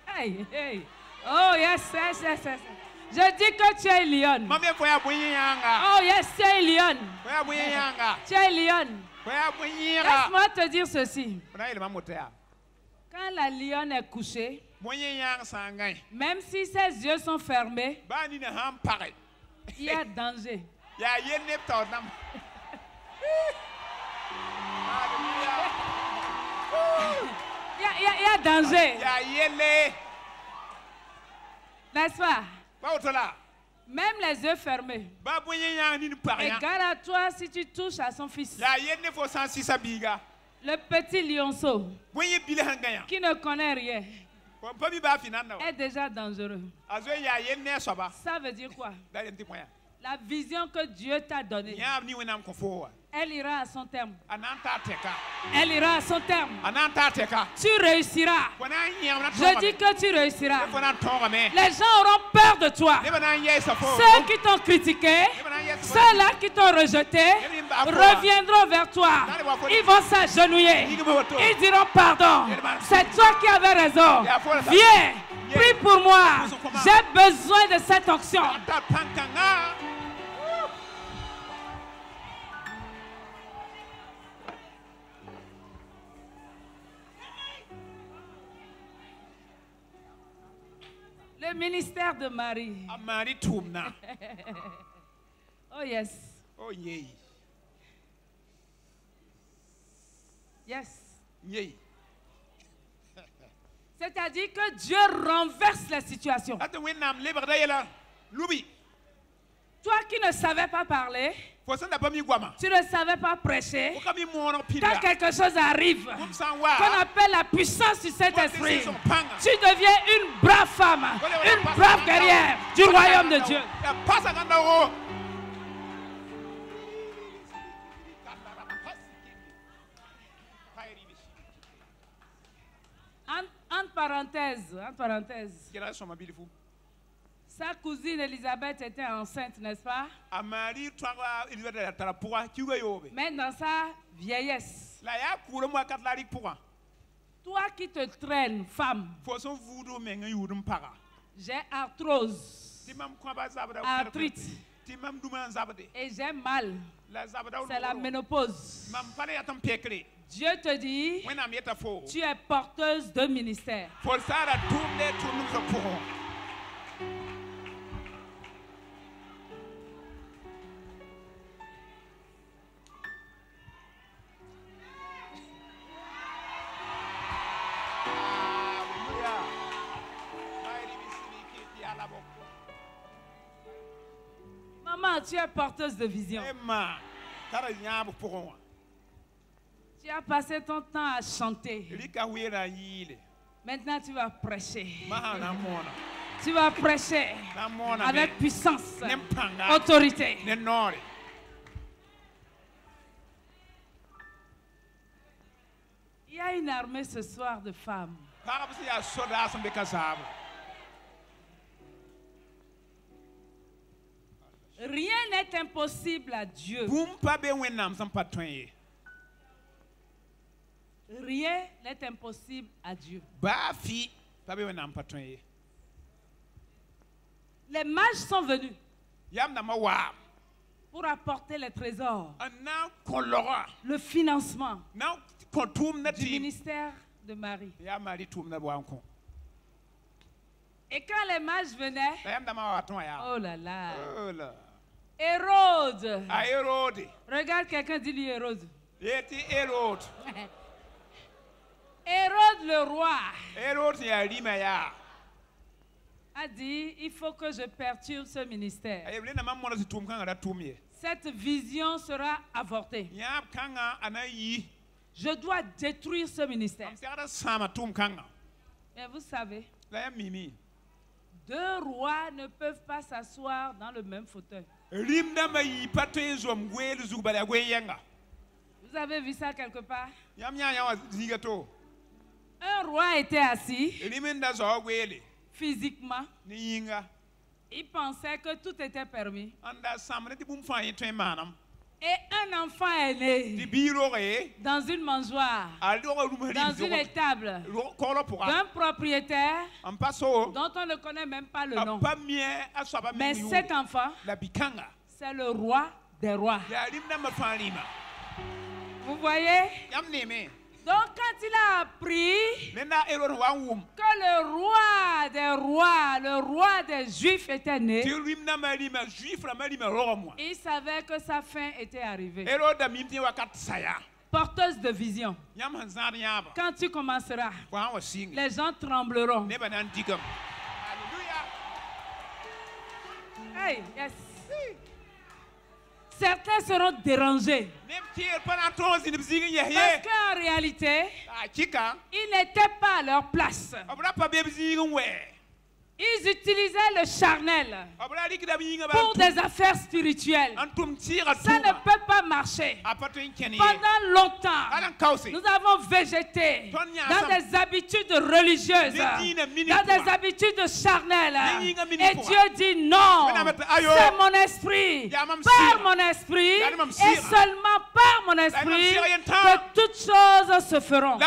Hey, hey. Oh yes, yes, yes, yes. Je dis que tu es lion. Oh yes, tu es lion. Tu es lion. Laisse-moi te dire ceci. Quand la lionne est couchée, même si ses yeux sont fermés, il y a danger. Il y a danger. N'est-ce pas? Même les yeux fermés. Et garde à toi si tu touches à son fils. Le petit lionceau qui ne connaît rien est déjà dangereux. Ça veut dire quoi? La vision que Dieu t'a donnée, elle ira à son terme. Elle ira à son terme. Tu réussiras. Je dis que tu réussiras. Les gens auront peur de toi. Ceux qui t'ont critiqué, ceux-là qui t'ont rejeté, reviendront vers toi. Ils vont s'agenouiller. Ils diront pardon. C'est toi qui avais raison. Viens, prie pour moi. J'ai besoin de cette onction. Le ministère de Marie. Oh yes. Oh yeah. Yes. Yeah. C'est-à-dire que Dieu renverse la situation. Toi qui ne savais pas parler, tu ne savais pas prêcher, quand quelque chose arrive, qu'on appelle la puissance du Saint-Esprit, tu deviens une brave femme, une brave guerrière du royaume de Dieu. Entre parenthèses. Sa cousine Elisabeth était enceinte, n'est-ce pas? Mais dans sa vieillesse. Toi qui te traînes, femme. J'ai arthrose, arthrite. Et j'ai mal. C'est la ménopause. Dieu te dit, tu es porteuse de ministère. Maman, tu es porteuse de vision. Tu as passé ton temps à chanter. Maintenant, tu vas prêcher. Tu vas prêcher avec puissance, autorité. Il y a une armée ce soir de femmes. Rien n'est impossible à Dieu. Rien n'est impossible à Dieu. Les mages sont venus pour apporter les trésors, le financement du ministère de Marie. Et quand les mages venaient, oh là là, Hérode, regarde quelqu'un, dis-lui Hérode. Hérode le roi a dit, il faut que je perturbe ce ministère. Cette vision sera avortée. Je dois détruire ce ministère. Mais vous savez, deux rois ne peuvent pas s'asseoir dans le même fauteuil. Vous avez vu ça quelque part? Un roi était assis physiquement. Il pensait que tout était permis. Et un enfant est né dans une mangeoire, dans une étable d'un propriétaire dont on ne connaît même pas le nom. Mais cet enfant, c'est le roi des rois. Vous voyez? Donc quand il a appris que le roi des rois, le roi des Juifs était né, il savait que sa fin était arrivée. Porteuse de vision. Quand tu commenceras, les gens trembleront. Hey, yes. Certains seront dérangés. Parce qu'en réalité, ils n'étaient pas à leur place. Ils utilisaient le charnel pour des affaires spirituelles. Ça ne peut pas marcher. Pendant longtemps, nous avons végété dans des habitudes religieuses, dans des habitudes charnelles. Et Dieu dit non, c'est mon esprit, par mon esprit, et seulement par mon esprit que toutes choses se feront.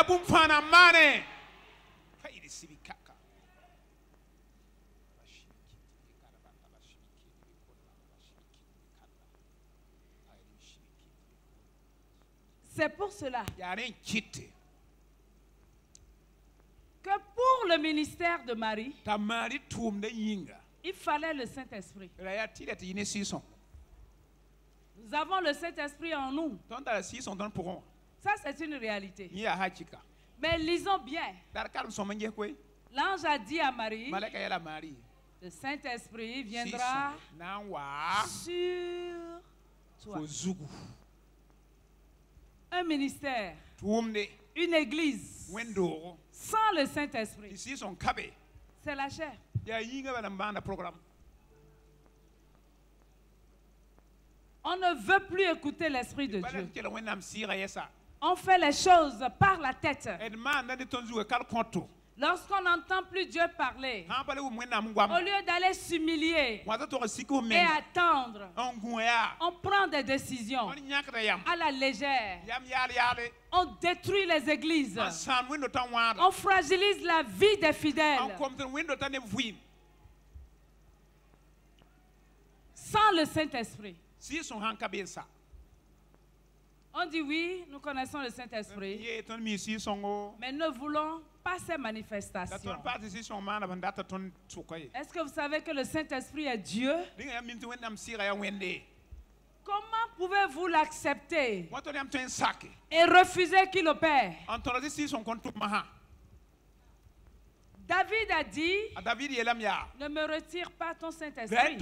C'est pour cela que pour le ministère de Marie, il fallait le Saint-Esprit. Nous avons le Saint-Esprit en nous. Ça, c'est une réalité. Mais lisons bien. L'ange a dit à Marie, le Saint-Esprit viendra sur toi. Un ministère, une église, sans le Saint-Esprit, c'est la chair. On ne veut plus écouter l'Esprit de Dieu. On fait les choses par la tête. Lorsqu'on n'entend plus Dieu parler, au lieu d'aller s'humilier et attendre, on prend des décisions à la légère. On détruit les églises. On fragilise la vie des fidèles. Sans le Saint-Esprit. On dit oui, nous connaissons le Saint-Esprit, mais ne voulons pas ces manifestations. Est-ce que vous savez que le Saint-Esprit est Dieu? Comment pouvez-vous l'accepter et refuser qu'il opère? David a dit, ne me retire pas ton Saint-Esprit,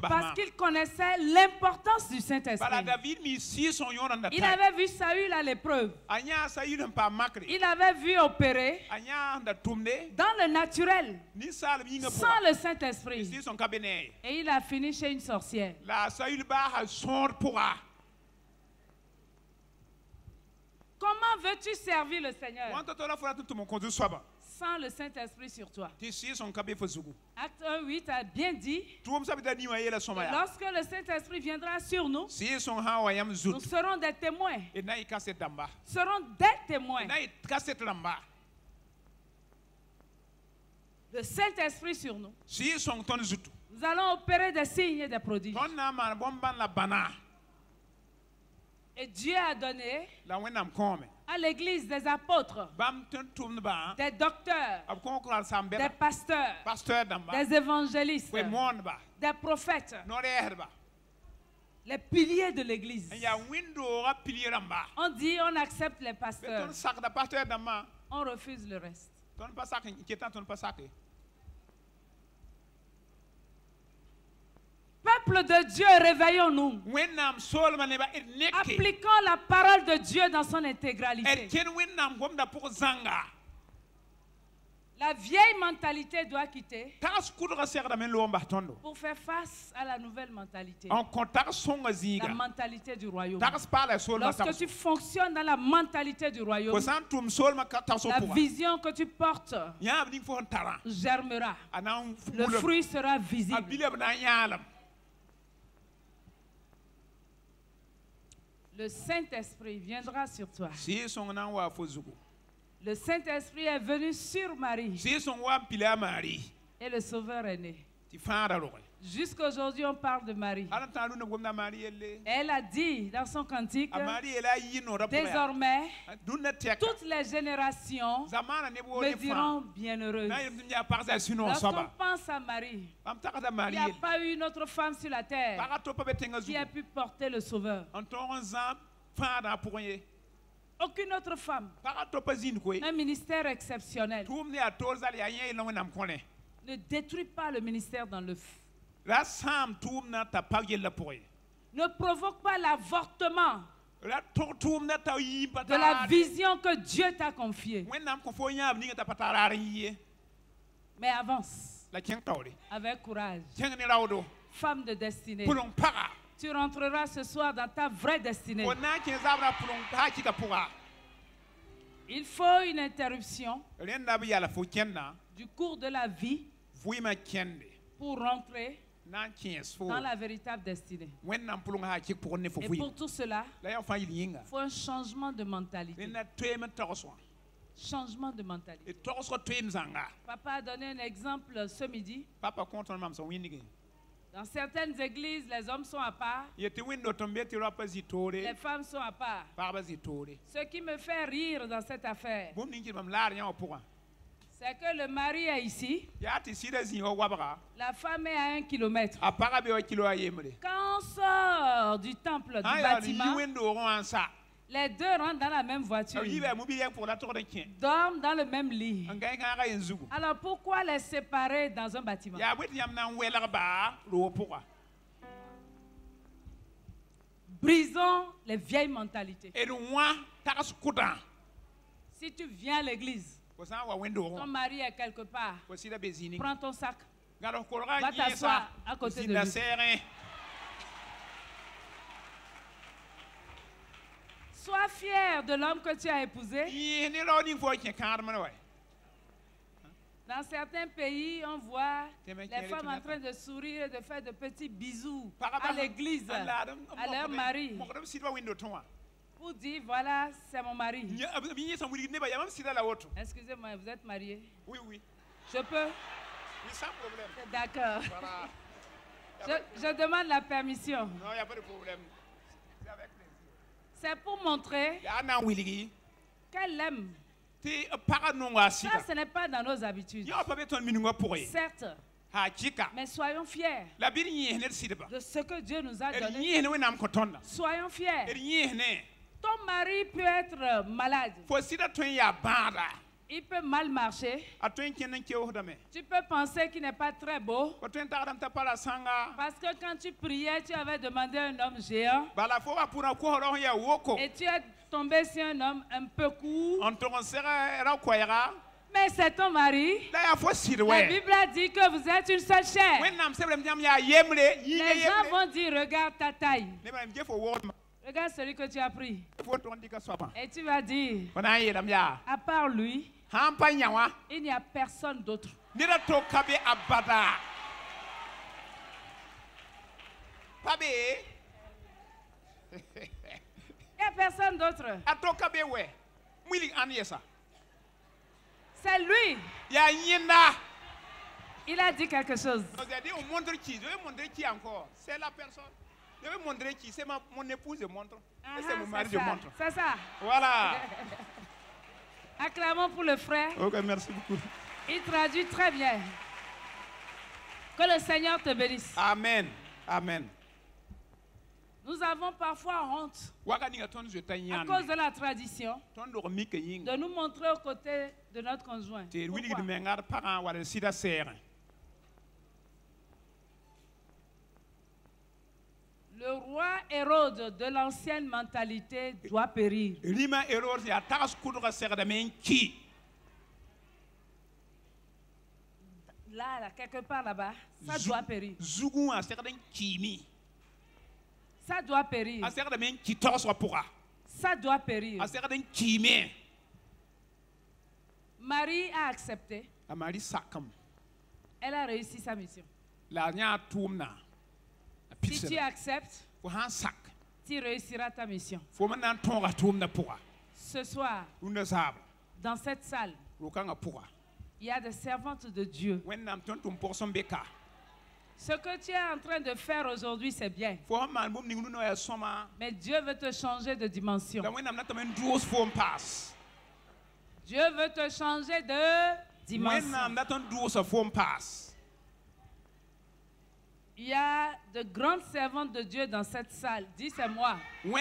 parce qu'il connaissait l'importance du Saint-Esprit. Il avait vu Saül à l'épreuve. Il avait vu opérer dans le naturel, sans le Saint-Esprit. Et il a fini chez une sorcière. Comment veux-tu servir le Seigneur sans le Saint-Esprit sur toi? Acte 1:8 a bien dit, lorsque le Saint-Esprit viendra sur nous, nous serons des témoins. Serons des témoins. Le Saint-Esprit sur nous. Nous allons opérer des signes et des prodiges. Et Dieu a donné à l'église des apôtres, des docteurs, des pasteurs, des évangélistes, des prophètes, les piliers de l'église. On dit on accepte les pasteurs, on refuse le reste. Peuple de Dieu, réveillons-nous. Appliquons la parole de Dieu dans son intégralité. La vieille mentalité doit quitter pour faire face à la nouvelle mentalité. La mentalité du royaume. Lorsque tu fonctionnes dans la mentalité du royaume, la vision que tu portes germera. Le fruit sera visible. Le Saint-Esprit viendra sur toi. Le Saint-Esprit est venu sur Marie. Et le Sauveur est né. Jusqu'à aujourd'hui, on parle de Marie. Elle a dit dans son cantique, désormais, toutes les générations me diront bienheureuse. Lorsqu'on pense à Marie, il n'y a pas eu une autre femme sur la terre qui a pu porter le Sauveur. Aucune autre femme. Un ministère exceptionnel. Ne détruis pas le ministère dans le feu. Ne provoque pas l'avortement de la vision que Dieu t'a confiée. Mais avance avec courage. Femme de destinée. Tu rentreras ce soir dans ta vraie destinée. Il faut une interruption du cours de la vie pour rentrer dans la véritable destinée. Et pour tout cela, il faut un changement de mentalité. Changement de mentalité. Papa a donné un exemple ce midi. Dans certaines églises, les hommes sont à part, les femmes sont à part. Ce qui me fait rire dans cette affaire, c'est que le mari est ici, la femme est à 1 kilomètre. Quand on sort du temple, du bâtiment, les deux rentrent dans la même voiture, dorment dans le même lit. Alors pourquoi les séparer dans un bâtiment? Brisons les vieilles mentalités. Si tu viens à l'église, ton mari est quelque part, prends ton sac, va t'asseoir à côté de lui. Sois fier de l'homme que tu as épousé. Dans certains pays, on voit les femmes en train de sourire et de faire de petits bisous à l'église, à leur mari, pour dire, voilà, c'est mon mari. Excusez-moi, vous êtes marié? Oui, oui. Je peux? Oui, sans problème. D'accord. Voilà. Je demande la permission. Non, il n'y a pas de problème. C'est avec plaisir. C'est pour montrer qu'elle aime. Ça, ce n'est pas dans nos habitudes. Certes. Mais soyons fiers de ce que Dieu nous a donné. Soyons fiers. Ton mari peut être malade. Il peut mal marcher. Tu peux penser qu'il n'est pas très beau. Parce que quand tu priais, tu avais demandé un homme géant. Et tu es tombé sur un homme un peu court. Mais c'est ton mari. La Bible a dit que vous êtes une seule chair. Les gens vont dire, regarde ta taille. Regarde celui que tu as pris. Et tu vas dire, à part lui, il n'y a personne d'autre. Il n'y a personne d'autre. C'est lui. Il a dit quelque chose. C'est la personne. Je vais montrer qui. C'est mon épouse, je montre. C'est mon mari, je montre. C'est ça. Voilà. Acclamons pour le frère. Ok, merci beaucoup. Il traduit très bien. Que le Seigneur te bénisse. Amen. Amen. Nous avons parfois honte, à cause de la tradition, de nous montrer aux côtés de notre conjoint. Pourquoi? Le roi Hérode de l'ancienne mentalité doit périr. Là, quelque part là-bas, ça doit périr. Ça doit périr. Ça doit périr. Marie a accepté. Elle a réussi sa mission. Si tu acceptes, tu réussiras ta mission. Ce soir, dans cette salle, il y a des servantes de Dieu. Ce que tu es en train de faire aujourd'hui, c'est bien. Mais Dieu veut te changer de dimension. Dieu veut te changer de dimension. Il y a de grandes servantes de Dieu dans cette salle. Dis, c'est moi. Il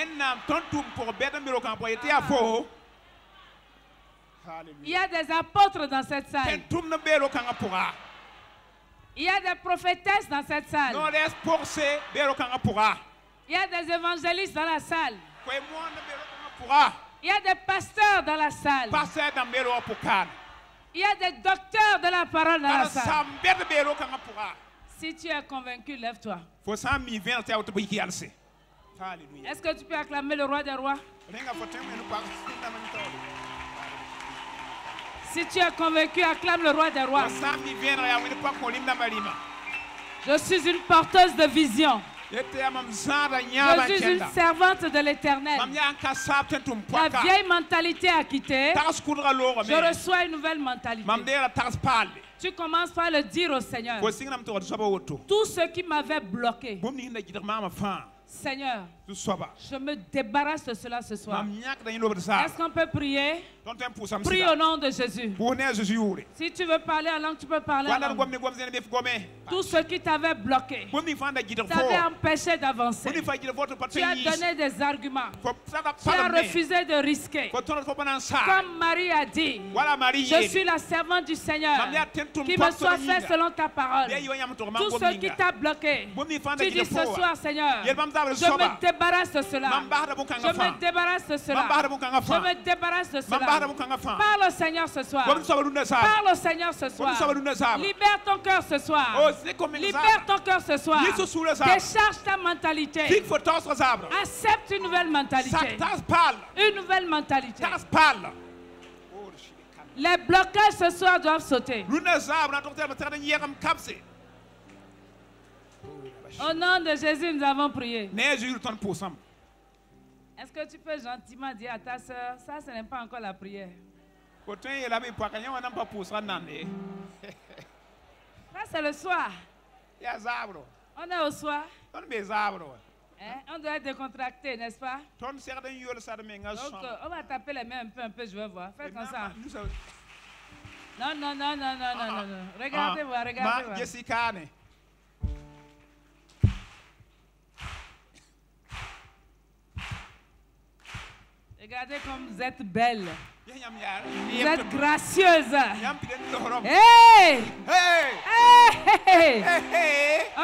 y a des apôtres dans cette salle. Il y a des prophétesses dans cette salle. Il y a des évangélistes dans la salle. Il y a des pasteurs dans la salle. Il y a des docteurs de la parole dans la salle. Si tu es convaincu, lève-toi. Est-ce que tu peux acclamer le roi des rois? Si tu es convaincu, acclame le roi des rois. Je suis une porteuse de vision. Je suis une servante de l'Éternel. La vieille mentalité a quitté. Je reçois une nouvelle mentalité. Tu commences par le dire au Seigneur. Tout ce qui m'avait bloqué, Seigneur, je me débarrasse de cela ce soir. Est-ce qu'on peut prier? Prie au nom de Jésus. Si tu veux parler en langue, tu peux parler en langue. Tout ce qui t'avait bloqué, t'avait empêché d'avancer. Tu as donné des arguments. Tu as refusé de risquer. Comme Marie a dit, je suis la servante du Seigneur. Qu'il me soit fait selon ta parole. Tout ce qui t'a bloqué, tu dis ce soir, Seigneur, je me débarrasse de cela. Je me débarrasse de cela. Je me débarrasse de cela. Parle au Seigneur ce soir. Parle au Seigneur ce soir. Libère ton cœur ce soir. Libère ton cœur ce soir. Décharge ta mentalité. Accepte une nouvelle mentalité. Une nouvelle mentalité. Les blocages ce soir doivent sauter. Au nom de Jésus, nous avons prié. Est-ce que tu peux gentiment dire à ta soeur, ça ce n'est pas encore la prière? Ça c'est le soir. On est au soir. On doit être décontracté, n'est-ce pas? Donc, on va taper les mains un peu, je vais voir. Faites comme ça. Non. Regardez-moi. Regardez comme vous êtes belle. Vous êtes gracieuse. Hey!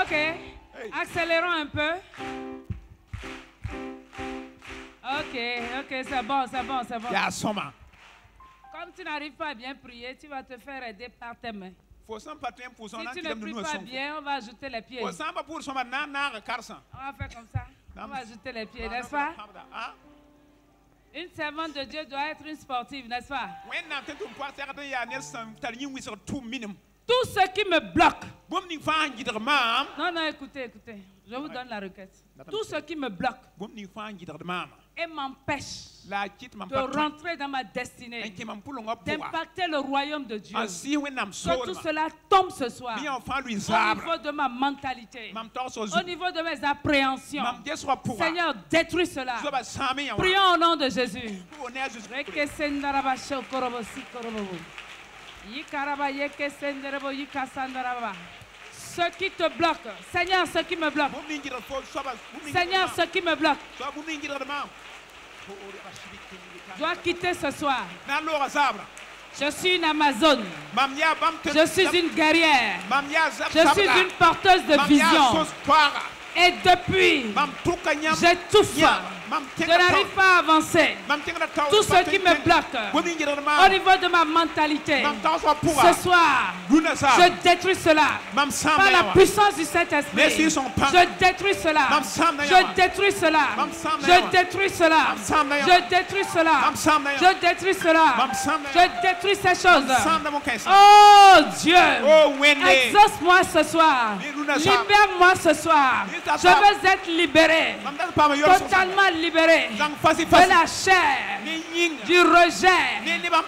Ok. Accélérons un peu. Ok, c'est bon. Comme tu n'arrives pas à bien prier, tu vas te faire aider par tes mains. Si tu ne pries pas bien, on va ajouter les pieds. On va faire comme ça. On va ajouter les pieds, n'est-ce pas? Une servante de Dieu doit être une sportive, n'est-ce pas? Tout ce qui me bloque. Non, écoutez. Je vous donne la requête. Tout ce qui me bloque et m'empêche de rentrer dans ma destinée, d'impacter le royaume de Dieu, que tout cela tombe ce soir au niveau de ma mentalité, au niveau de mes appréhensions. Seigneur, détruis cela. Prions au nom de Jésus. Ce qui te bloque, Seigneur, ce qui me bloque. Seigneur, ce qui me bloque doit quitter ce soir. Je suis une Amazone. Je suis une guerrière. Je suis une porteuse de vision. Et depuis, j'étouffe. Je n'arrive pas à avancer. Tout ce qui me bloque au niveau de ma mentalité, ce soir, je détruis cela par la puissance du Saint-Esprit. Je détruis cela. Je détruis cela. Je détruis cela. Je détruis cela. Je détruis cela. Je détruis ces choses. Oh Dieu, exauce-moi ce soir. Libère-moi ce soir. Je veux être libéré. Totalement libéré de la chair, du rejet,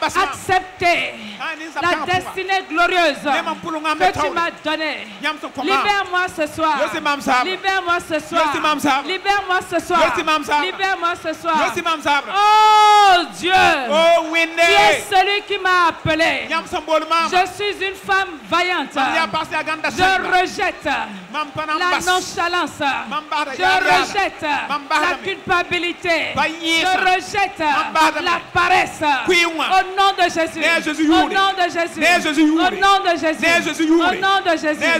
accepter la destinée glorieuse que tu m'as donnée. Libère-moi ce soir. Libère-moi ce soir. Libère-moi ce soir. Libère-moi ce soir. Oh Dieu, tu es celui qui m'a appelé. Je suis une femme vaillante. Je rejette la nonchalance. Je rejette la culpabilité. Je rejette la paresse. Au nom de Jésus. Au nom de Jésus. Au nom de Jésus. Au nom de Jésus.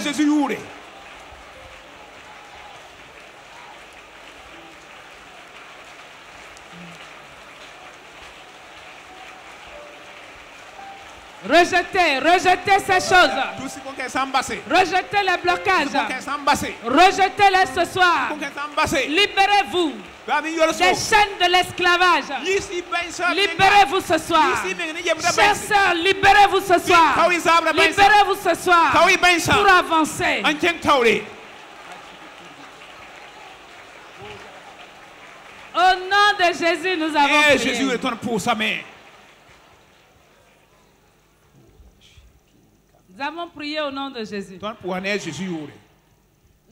Rejetez ces choses. Rejetez les blocages. Rejetez-les ce soir. Libérez-vous des chaînes de l'esclavage. Libérez-vous ce soir. Chers sœurs, libérez-vous ce soir. Libérez-vous ce soir pour avancer. Au nom de Jésus, nous avons prié. Nous avons prié au nom de Jésus.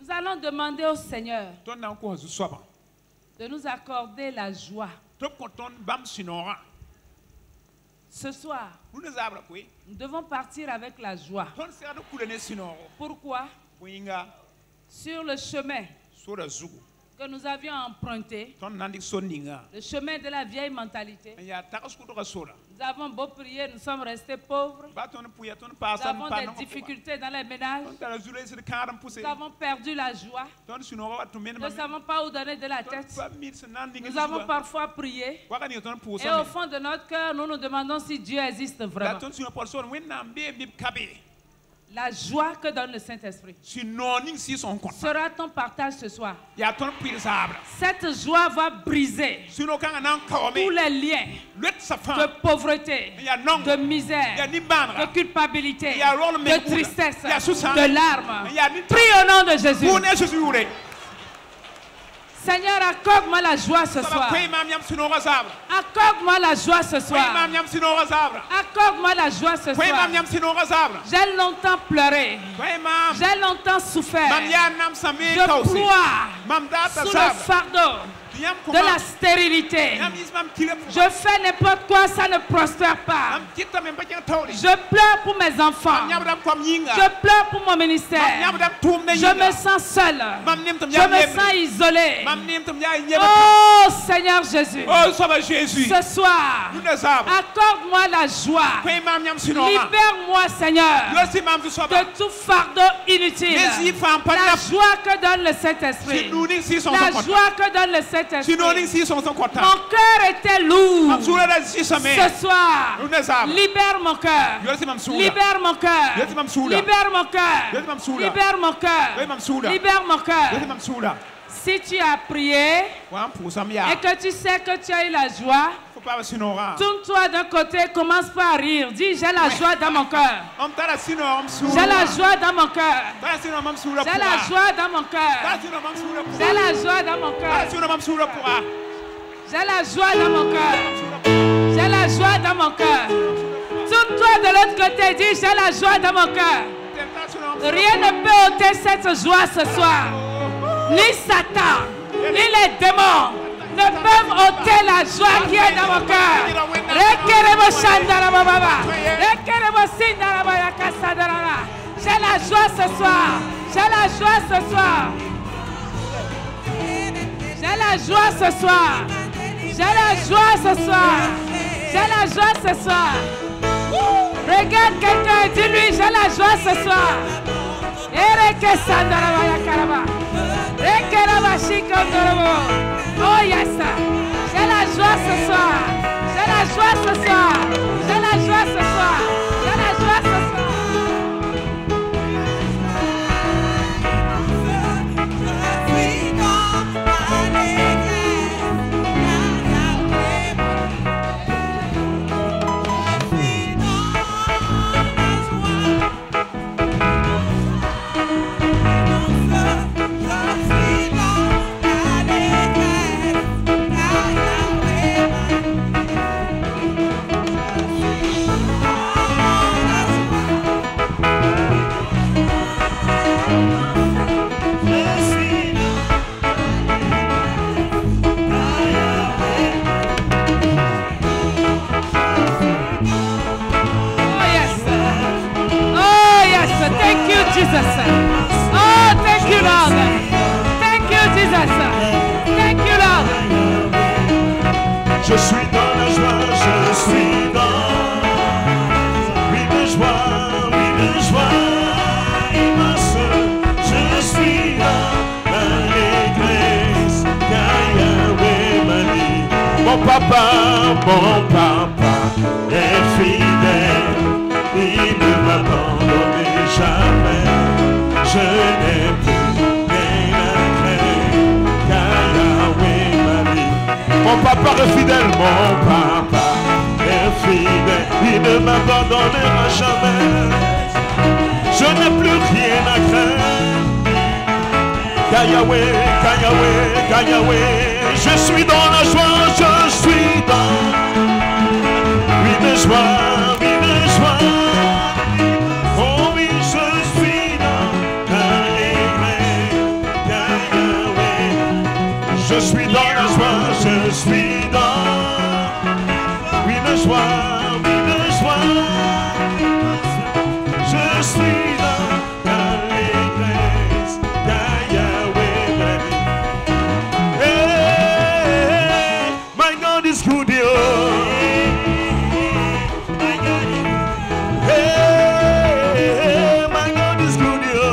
Nous allons demander au Seigneur de nous accorder la joie. Ce soir, nous devons partir avec la joie. Pourquoi? Sur le chemin que nous avions emprunté, le chemin de la vieille mentalité, nous avons beau prier, nous sommes restés pauvres. Nous avons des difficultés dans les ménages. Nous avons perdu la joie. Nous ne savons pas où donner de la tête. Nous avons parfois prié. Et au fond de notre cœur, nous nous demandons si Dieu existe vraiment. La joie que donne le Saint-Esprit sera ton partage ce soir. Cette joie va briser tous les liens de pauvreté, de misère, de culpabilité, de tristesse, de larmes. Prie au nom de Jésus. Seigneur, accorde-moi la joie ce soir. Accorde-moi la joie ce soir. Accorde-moi la joie ce soir. J'ai longtemps pleuré. J'ai longtemps souffert. Je ploie sous le fardeau de la stérilité. Je fais n'importe quoi, ça ne prospère pas. Je pleure pour mes enfants. Je pleure pour mon ministère. Je me sens seul. Je me sens isolé. Oh Seigneur Jésus, ce soir, accorde-moi la joie. Libère-moi Seigneur de tout fardeau inutile. La joie que donne le Saint-Esprit. La joie que donne le Saint-Esprit. Mon cœur était lourd. Ce soir, libère mon cœur. Libère mon cœur. Libère mon cœur. Libère mon cœur. Libère mon cœur. Si tu as prié et que tu sais que tu as eu la joie, tourne-toi d'un côté, commence pas à rire. Dis, j'ai la joie dans mon cœur. J'ai la joie dans mon cœur. J'ai la joie dans mon cœur. J'ai la joie dans mon cœur. J'ai la joie dans mon cœur. J'ai la joie dans mon cœur. Tourne-toi de l'autre côté, dis, j'ai la joie dans mon cœur. Rien ne peut ôter cette joie ce soir. Ni Satan, ni les démons ne peuvent ôter la joie qui est dans mon cœur. J'ai la joie ce soir. J'ai la joie ce soir. J'ai la joie ce soir. J'ai la joie ce soir. J'ai la joie ce soir. Regarde quelqu'un et dis-lui, j'ai la joie ce soir. Oh yes, j'ai la joie ce soir. J'ai la joie ce soir. J'ai la joie ce soir. J'ai la joie ce soir. Jesus. Oh, thank you, Lord. Thank you, Jesus. Thank you, Lord. Je suis dans la joie, je suis dans oui de joie immense. Je suis dans l'allégresse car Yahweh m'a dit. Mon papa est fidèle, il ne m'abandonne jamais. Je n'ai plus rien à craindre, car Yahweh m'a dit. Mon papa est fidèle, il ne m'abandonnera jamais. Je n'ai plus rien à craindre, car Yahweh. Je suis dans la joie, je suis dans oui de joie. Je suis dans la joie, je suis dans oui de joie. Je suis dans l'allégresse car Yahweh m'a dit. Hey, my God is good, yo. Hey, my God is good, yo.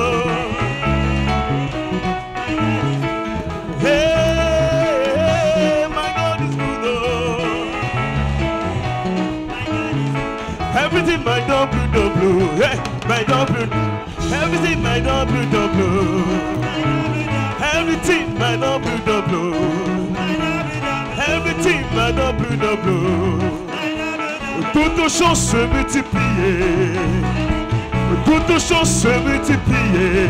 Everything my double, hey, my double. Everything my double. Everything my double. Everything my double. Toutes choses se multiplier. Toutes choses se multiplier.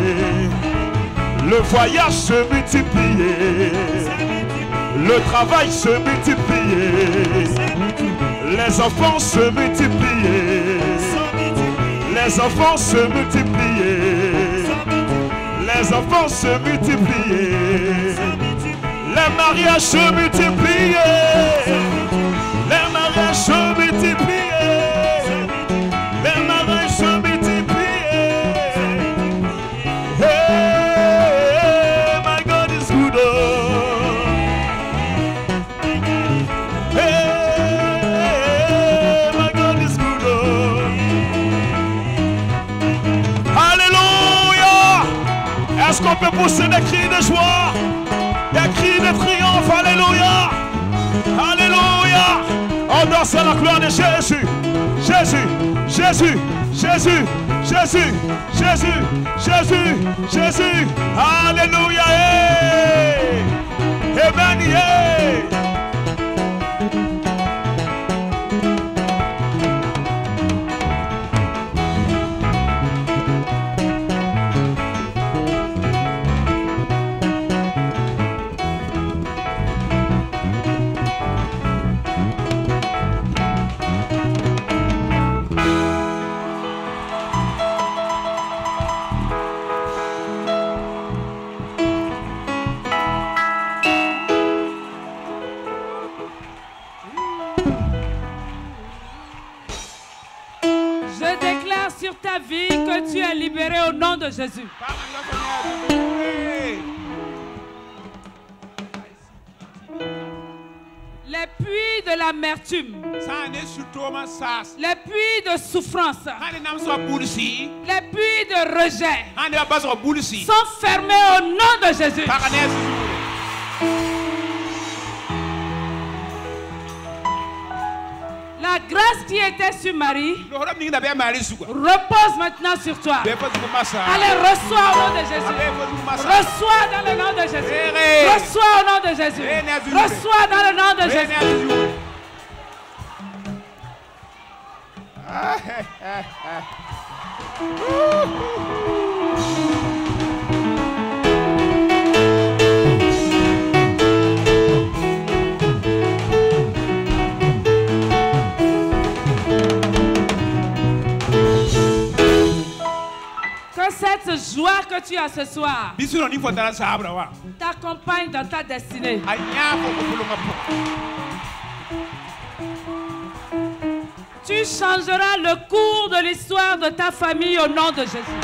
Le voyage se multiplier. Le travail se multipliait. Les enfants se multipliaient. Les enfants se multipliaient. Les enfants se multipliaient. Les mariages se multipliaient. Les mariages se multipliaient. Les mariages se multipliaient. Hey, my God is good. Hey, my God is good. Alléluia. Est-ce qu'on peut pousser des cris de joie? Des cris de triomphe, alléluia, alléluia. On danse à la gloire de Jésus, Jésus, Jésus, Jésus, Jésus, Jésus, Jésus, Jésus, alléluia, amen, Au nom de Jésus. Les puits de l'amertume, les puits de souffrance, les puits de rejet sont fermés au nom de Jésus. La grâce qui était sur Marie repose maintenant sur toi. Allez, reçois au nom de Jésus. Reçois dans le nom de Jésus. Reçois au nom de Jésus. Reçois dans le nom de Jésus. Cette joie que tu as ce soir t'accompagne dans ta destinée. Tu changeras le cours de l'histoire de ta famille au nom de Jésus.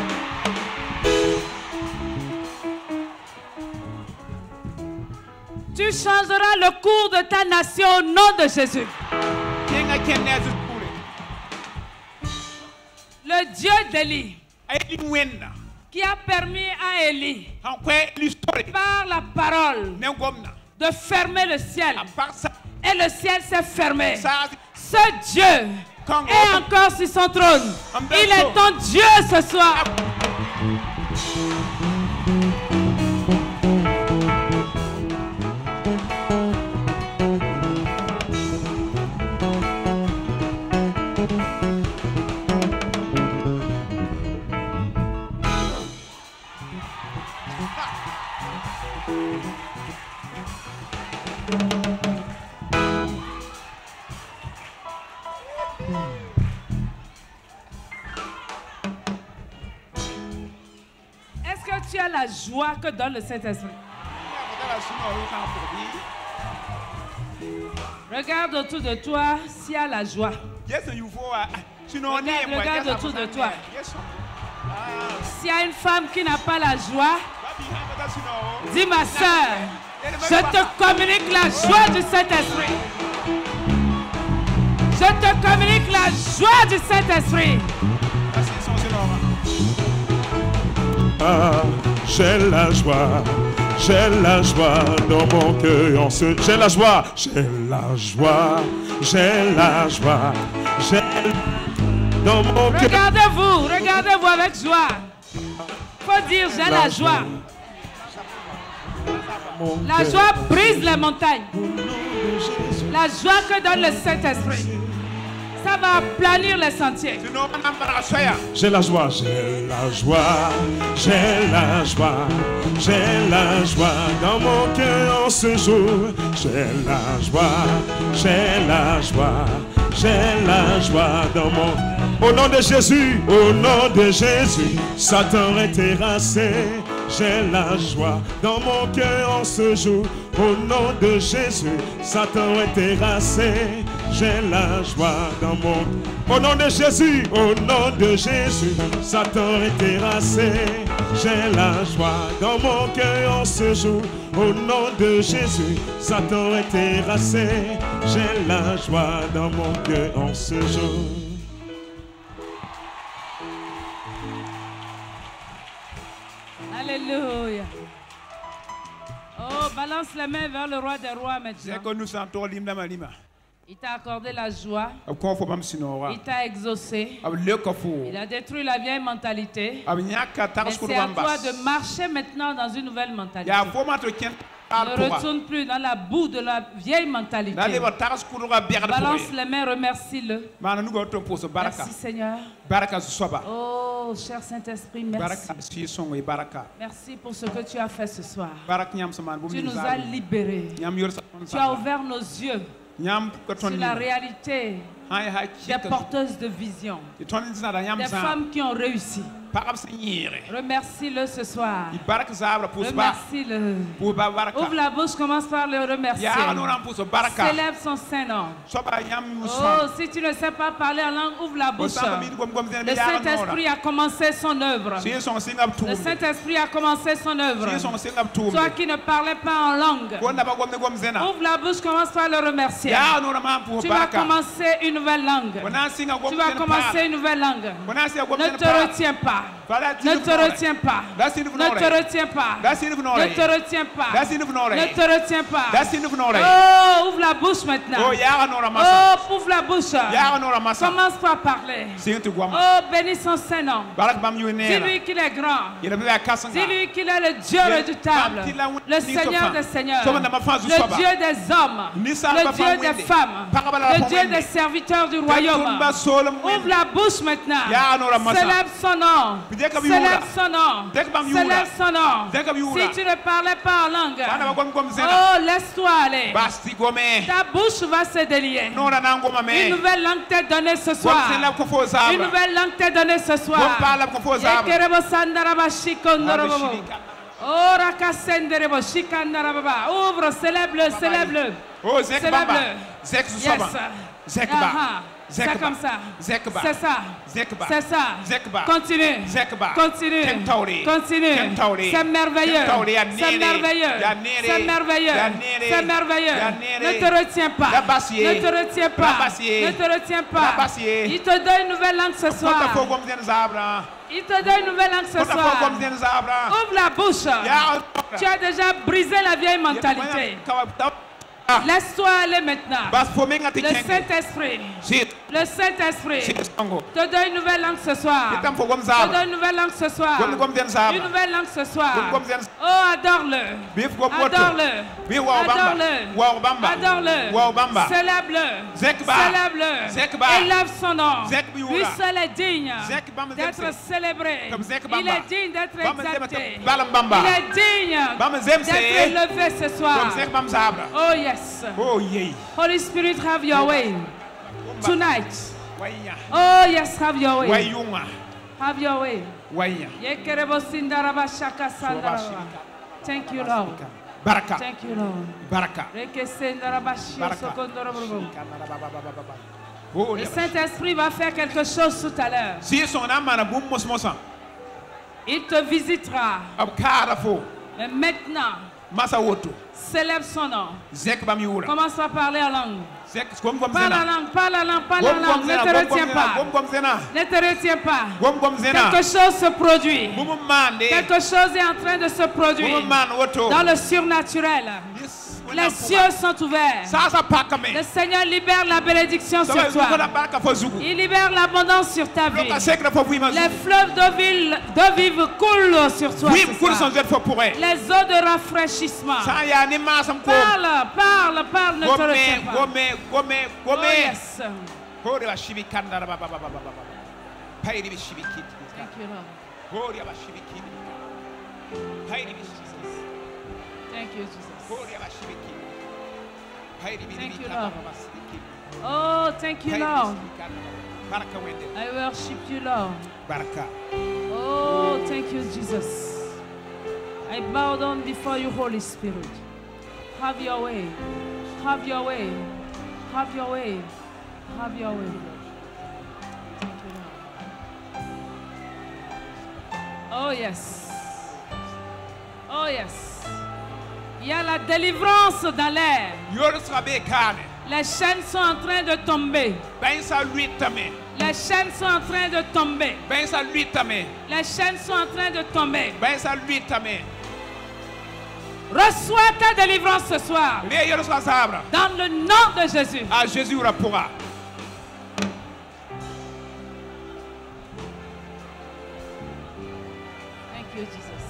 Tu changeras le cours de ta nation au nom de Jésus. Le Dieu d'Élie, qui a permis à Élie, par la parole, de fermer le ciel, et le ciel s'est fermé. Ce Dieu est encore sur son trône. Il est ton Dieu ce soir. Est-ce que tu as la joie que donne le Saint-Esprit? Regarde autour de toi s'il y a la joie. Regarde autour de toi. S'il y a une femme qui n'a pas la joie, dis ma soeur, je te communique la joie du Saint-Esprit. Je te communique la joie du Saint-Esprit. Ah, j'ai la joie dans mon cœur. J'ai la joie, j'ai la joie, j'ai la joie, j'ai dans mon cœur. Regardez-vous avec joie. Faut dire j'ai la joie. La joie brise les montagnes. La joie que donne le Saint-Esprit. Ça va planir les sentiers. J'ai la joie, j'ai la joie, j'ai la joie, j'ai la joie dans mon cœur en ce jour. J'ai la joie, j'ai la joie, j'ai la joie dans mon... Au nom de Jésus, Satan est terrassé. J'ai la joie dans mon cœur en ce jour. Au nom de Jésus, Satan est terrassé. J'ai la joie dans mon... Au nom de Jésus, Satan est terrassé. J'ai la joie dans mon cœur en ce jour. Au nom de Jésus, Satan est terrassé. J'ai la joie dans mon cœur en ce jour. Alléluia. Oh, balance les mains vers le roi des rois maintenant. Il t'a accordé la joie. Il t'a exaucé. Il a détruit la vieille mentalité. Mais c'est à toi de marcher maintenant dans une nouvelle mentalité. Ne retourne plus dans la boue de la vieille mentalité. Balance les mains, remercie-le. Merci Seigneur. Oh, cher Saint-Esprit, merci. Merci pour ce que tu as fait ce soir. Tu nous as libérés. Tu as ouvert nos yeux sur la réalité des porteuses de vision, des femmes qui ont réussi. Remercie-le ce soir. Remercie-le. Ouvre la bouche, commence par le remercier. Célèbre son Saint-Nom. Oh, si tu ne sais pas parler en langue, ouvre la bouche. Le Saint-Esprit a commencé son œuvre. Le Saint-Esprit a commencé son œuvre. Toi qui ne parlais pas en langue, ouvre la bouche, commence par le remercier. Tu vas commencer une nouvelle langue. Tu vas commencer une nouvelle langue. Ne te retiens pas. Ne te retiens pas. Ne te retiens pas. Ne te retiens pas. Ne te retiens pas. Oh, ouvre la bouche maintenant. Oh, ouvre la bouche. Commence par parler. Oh, bénis son Saint-Nom. Dis-lui qu'il est grand. Dis-lui qu'il est le Dieu redoutable, le Seigneur des seigneurs, le Dieu des hommes, le Dieu des femmes, le Dieu des serviteurs du royaume. Ouvre la bouche maintenant. Célèbre son nom. Célèbre son nom. Célèbre son nom. Si tu ne parlais pas en langue, oh, laisse-toi aller. Ta bouche va se délier. Une nouvelle langue t'est donnée ce soir. Une nouvelle langue t'est donnée ce soir. Ouvre, célèbre-le, célèbre-le. Célèbre-le. Yes. C'est comme ça. C'est ça. C'est ça. Continue. Continue. Continue. C'est merveilleux. C'est merveilleux. C'est merveilleux. C'est merveilleux. Ne te retiens pas. Ne te retiens pas. Ne te retiens pas. Il te donne une nouvelle langue ce soir. Il te donne une nouvelle langue ce soir. Ouvre la bouche. Tu as déjà brisé la vieille mentalité. Laisse-toi aller maintenant. Le Saint-Esprit te donne une nouvelle langue ce soir. Te donne une nouvelle langue ce soir. Une nouvelle langue ce soir. Oh, adore-le. Adore-le. Adore-le. Adore-le. Célèbre-le. Célèbre-le. Élève son nom. Lui seul est digne d'être célébré. Il est digne d'être exalté. Il est digne d'être élevé ce soir. Oh yes. Oh, yeah. Holy Spirit, have your way tonight. Oh yes, have your way. Have your way. Thank you, Lord. Baraka. Thank you, Lord. Baraka. Le Saint-Esprit va faire quelque chose tout à l'heure. Il te visitera. Mais maintenant, célèbre son nom. Commence à parler en langue. Parle en langue, parle en langue, parle en langue. Ne te retiens pas. Ne te retiens pas. Quelque chose se produit. Quelque chose est en train de se produire dans le surnaturel. Les cieux sont ouverts. Le Seigneur libère la bénédiction sur toi. Il libère l'abondance sur ta vie. Les fleuves d'eau vive coulent sur toi. Les eaux de rafraîchissement. Parle, ne te retiens pas. Oh yes. Thank you, Lord. Thank you, Jesus. Thank you, Lord. Oh, thank you, Lord. I worship you, Lord. Oh, thank you, Jesus. I bow down before you, Holy Spirit. Have your way. Have your way. Have your way. Have your way. Thank you, Lord. Oh, yes. Oh, yes. Il y a la délivrance dans l'air. Les chaînes sont en train de tomber. Les chaînes sont en train de tomber. Les chaînes sont en train de tomber. Reçois ta délivrance ce soir. Dans le nom de Jésus. Thank you, Jesus.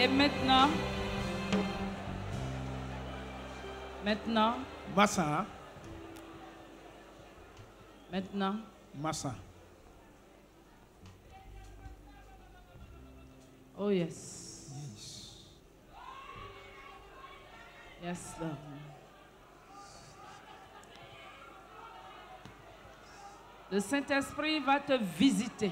Et maintenant, Massa. Oh yes. Yes, Lord. Le Saint-Esprit va te visiter.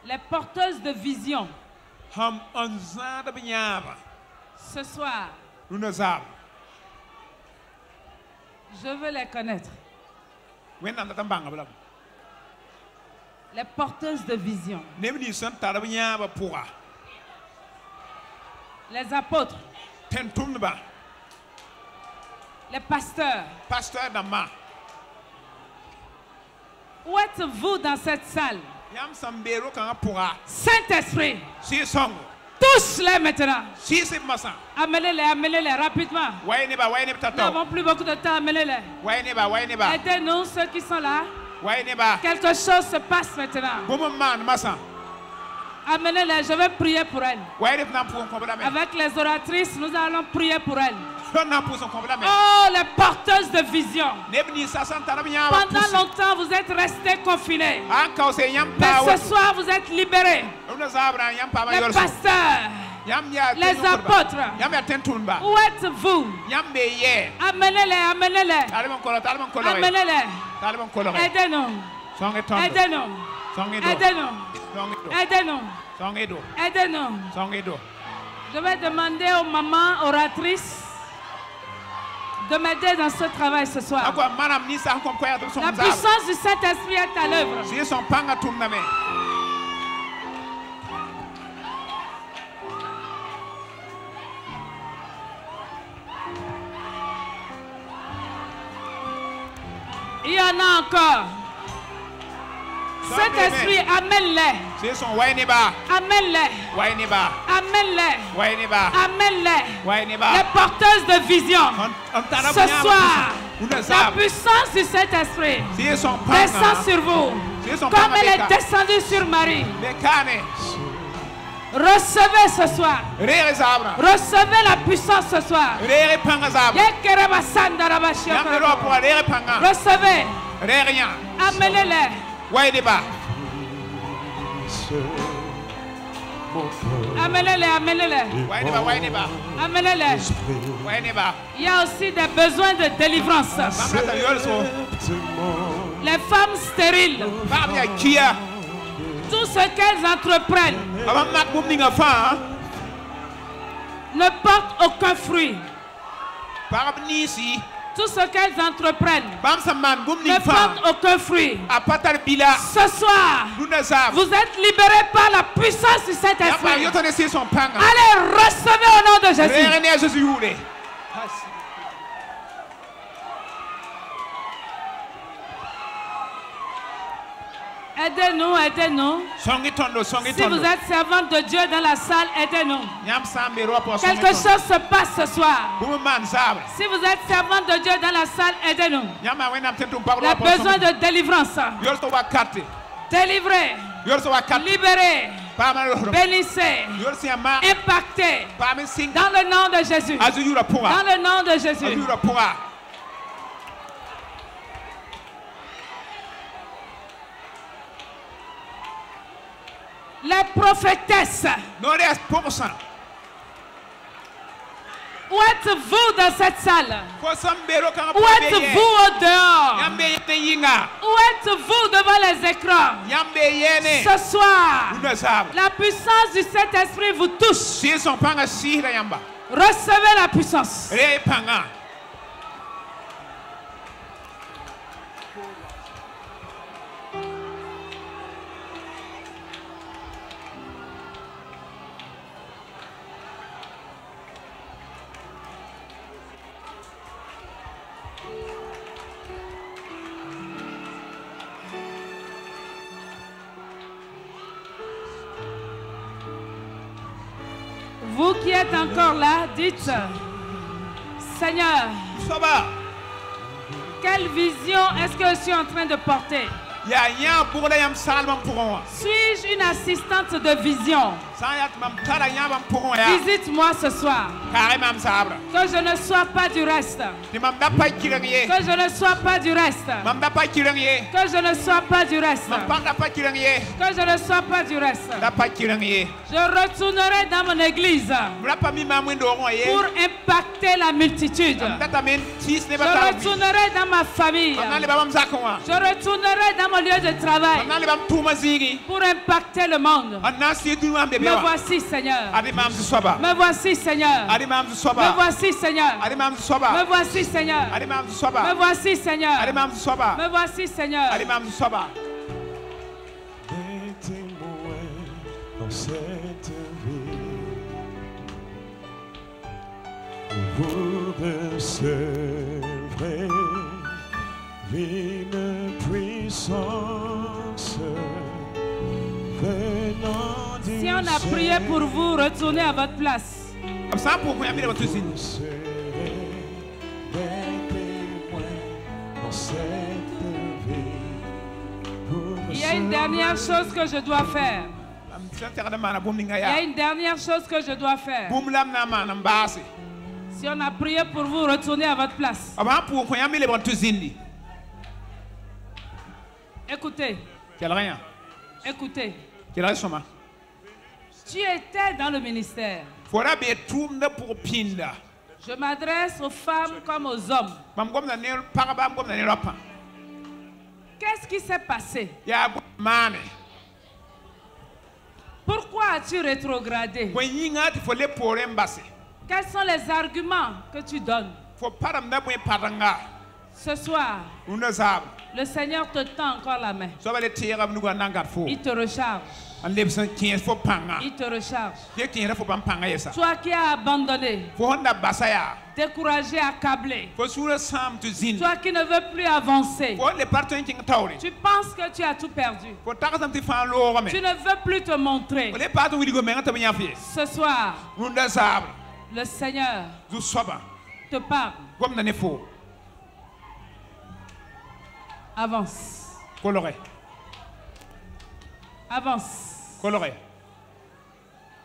Les porteuses de vision. Ce soir, je veux les connaître. Les porteuses de vision. Les apôtres. Les pasteurs. Où êtes-vous dans cette salle? Saint-Esprit, touche-les maintenant. Amenez-les rapidement. Nous n'avons plus beaucoup de temps, amenez-les. Aidez-nous, ceux qui sont là. Quelque chose se passe maintenant. Amenez-les, je vais prier pour elles. Avec les oratrices, nous allons prier pour elles. Oh, les porteuses de vision. Pendant longtemps, vous êtes restés confinés. Mais ce soir, vous êtes libérés. Les pasteurs, les apôtres, où êtes-vous? Amenez-les, amenez-les. Amenez-les. Aidez-nous. Aidez-nous. Aidez-nous. Aidez-nous. Aidez-nous. Je vais demander aux mamans oratrices de m'aider dans ce travail ce soir. La puissance du Saint-Esprit est à l'œuvre. Il y en a encore. Saint-Esprit, amène-les. Amène-les. Amène-les. Amène-les. Les porteuses de vision. Ce soir, la puissance du Saint-Esprit descend sur vous. Comme elle est descendue sur Marie. Recevez ce soir. Recevez la puissance ce soir. Recevez. Amenez-les. Amenez-les, amenez-les. Amenez-les. Il y a aussi des besoins de délivrance. Les femmes stériles. Tout ce qu'elles entreprennent ne porte aucun fruit. Tout ce qu'elles entreprennent ne porte aucun fruit. Ce soir, vous êtes libérés par la puissance du Saint-Esprit. Allez, recevez au nom de Jésus. Aidez-nous, aidez-nous. Si vous êtes servante de Dieu dans la salle, aidez-nous. Quelque chose se passe ce soir. Si vous êtes servante de Dieu dans la salle, aidez-nous. Il y a besoin de délivrance. Délivrez. Libérez. Bénissez. Impactez. Dans le nom de Jésus. Dans le nom de Jésus. Les prophétesses. Où êtes-vous dans cette salle? Où êtes-vous au dehors? Où êtes-vous devant les écrans? Ce soir, la puissance du Saint-Esprit vous touche. Recevez la puissance. Vous qui êtes encore là, dites, Seigneur, quelle vision est-ce que je suis en train de porter? Suis-je une assistante de vision? Visite-moi ce soir. Que je ne sois pas du reste. Que je ne sois pas du reste. Que je ne sois pas du reste. Que je ne sois pas du reste. Je retournerai dans mon église pour impacter la multitude. Je retournerai dans ma famille. Je retournerai dans mon lieu de travail pour impacter le monde. Me voici, Seigneur. Me voici, Seigneur. Me voici, Seigneur. Me voici, Seigneur. Me voici, Seigneur. Me voici, Seigneur. Des témoins dans cette vie, vous recevrez une puissance venant. Si on a prié pour vous, retournez à votre place. Il y a une dernière chose que je dois faire. Il y a une dernière chose que je dois faire. Si on a prié pour vous, retournez à votre place. Écoutez. Écoutez. Tu étais dans le ministère. Je m'adresse aux femmes comme aux hommes. Qu'est-ce qui s'est passé? Pourquoi as-tu rétrogradé? Quels sont les arguments que tu donnes? Ce soir, le Seigneur te tend encore la main. Il te recharge. Il te recharge. Toi qui as abandonné, découragé, accablé, toi qui ne veux plus avancer, tu penses que tu as tout perdu, tu ne veux plus te montrer. Ce soir, le Seigneur te parle. Avance. Avance.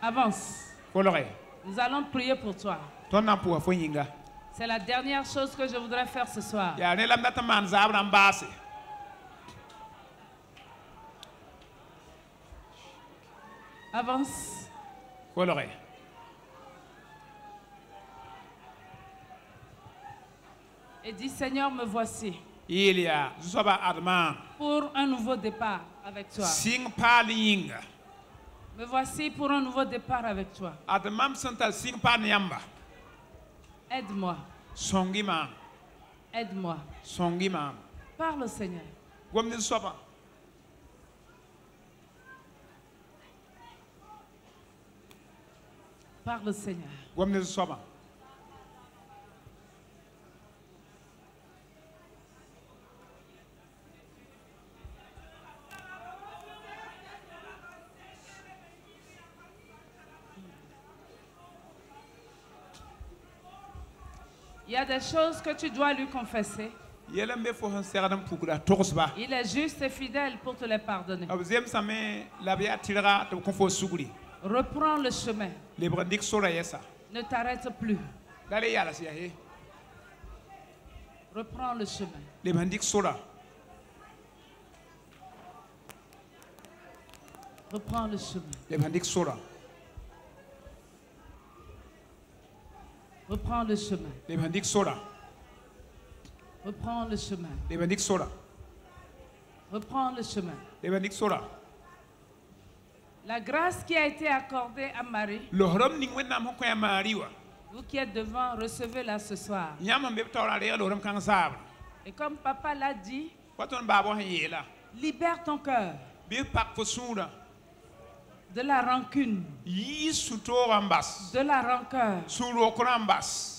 Avance. Nous allons prier pour toi. C'est la dernière chose que je voudrais faire ce soir. Avance. Et dis, Seigneur, me voici. Pour un nouveau départ avec toi. Me voici pour un nouveau départ avec toi. Aide-moi. Aide-moi. Parle, Seigneur. Parle, Seigneur. Il y a des choses que tu dois lui confesser. Il est juste et fidèle pour te les pardonner. Reprends le chemin. Ne t'arrête plus. Reprends le chemin. Reprends le chemin. Reprends le chemin. Reprends le chemin. Reprends le chemin. La grâce qui a été accordée à Marie, vous qui êtes devant, recevez-la ce soir. Et comme papa l'a dit, libère ton cœur de la rancune, de la rancœur,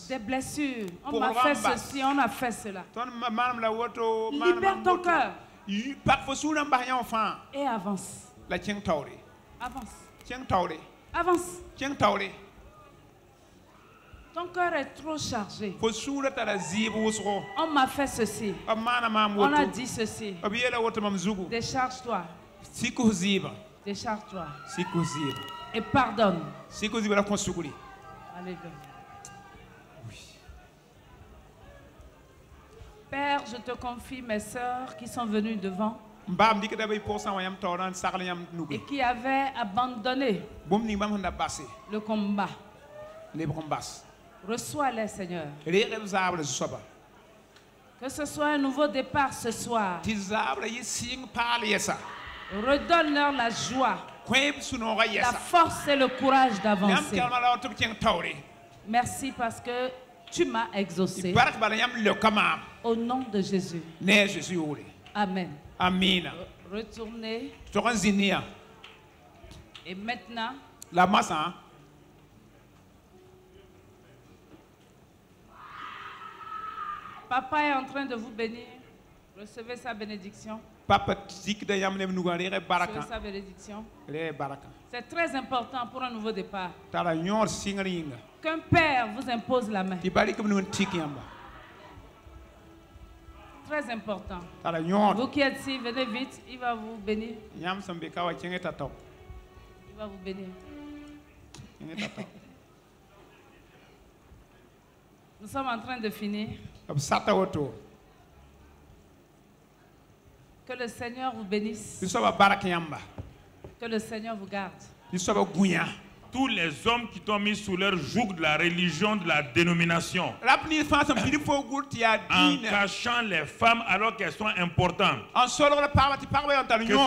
des blessures. On m'a fait ceci, on a fait cela. Libère ton cœur et avance. Avance. Avance. Ton cœur est trop chargé. On m'a fait ceci. On a dit ceci. Décharge-toi. Décharge-toi. Et pardonne. Alléluia. Père, je te confie mes sœurs qui sont venues devant et qui avaient abandonné le combat. Reçois-les, Seigneur. Que ce soit un nouveau départ ce soir. Redonne-leur la joie, la force et le courage d'avancer. Merci parce que tu m'as exaucé. Au nom de Jésus. Amen. Amen. Retournez. Et maintenant, la massa. Papa est en train de vous bénir. Recevez sa bénédiction. Recevez sa bénédiction. C'est très important pour un nouveau départ qu'un père vous impose la main. Très important. Vous qui êtes ici, venez vite, il va vous bénir. Il va vous bénir. Nous sommes en train de finir. Que le Seigneur vous bénisse. Que le Seigneur vous garde. Tous les hommes qui t'ont mis sous leur joug de la religion, de la dénomination, en cachant les femmes alors qu'elles sont importantes, que c'est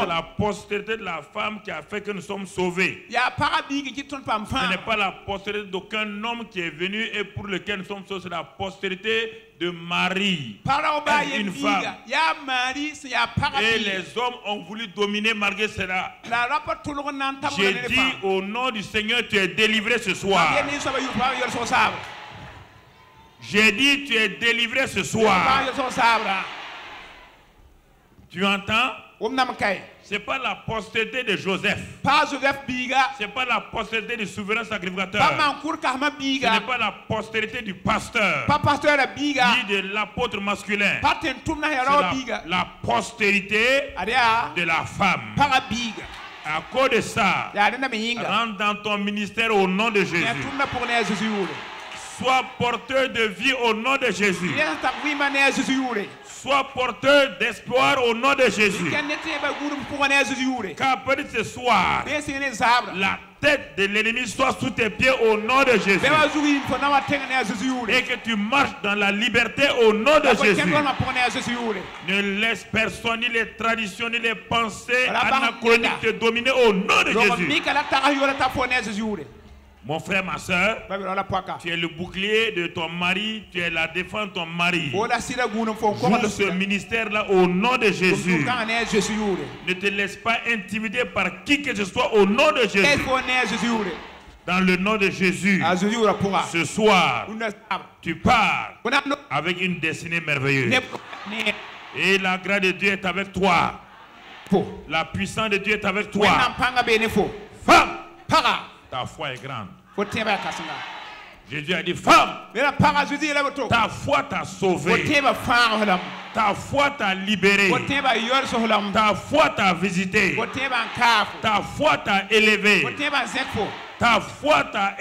la postérité de la femme qui a fait que nous sommes sauvés. Ce n'est pas la postérité d'aucun homme qui est venu et pour lequel nous sommes sauvés, c'est la postérité de Marie, une femme. Et les hommes ont voulu dominer malgré cela. J'ai dit au nom du Seigneur, tu es délivré ce soir. J'ai dit, tu es délivré ce soir. Tu entends? Ce n'est pas la postérité de Joseph. Ce n'est pas la postérité du souverain sacrificateur. Ce n'est pas la postérité du pasteur. Ni de l'apôtre masculin. C'est la postérité de la femme. À cause de ça, rentre dans ton ministère au nom de Jésus. Sois porteur de vie au nom de Jésus. Sois porteur d'espoir au nom de Jésus. Car peut-être ce soir, la tête de l'ennemi soit sous tes pieds au nom de Jésus. Et que tu marches dans la liberté au nom de Jésus. Ne laisse personne, ni les traditions, ni les pensées anachroniques te dominer au nom de Jésus. Mon frère, ma soeur, tu es le bouclier de ton mari, tu es la défense de ton mari. Joue ce ministère-là au nom de Jésus. Ne te laisse pas intimider par qui que ce soit au nom de Jésus. Dans le nom de Jésus, ce soir, tu pars avec une destinée merveilleuse. Et la grâce de Dieu est avec toi. La puissance de Dieu est avec toi. Femme, ta foi est grande. Jésus a dit, femme, ta foi t'a sauvé. Ta foi t'a libéré. Ta foi t'a visité. Ta foi t'a élevé. Ta foi t'a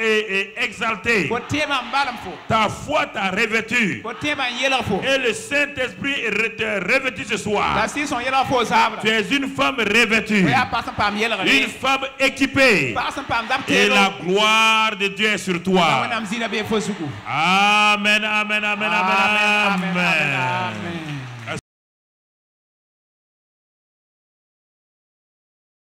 exalté. Ta foi t'a revêtu. Et le Saint-Esprit est revêtu ce soir. Tu es une femme revêtue. Une femme équipée. Et la gloire de Dieu est sur toi. Amen, amen, amen, amen, amen.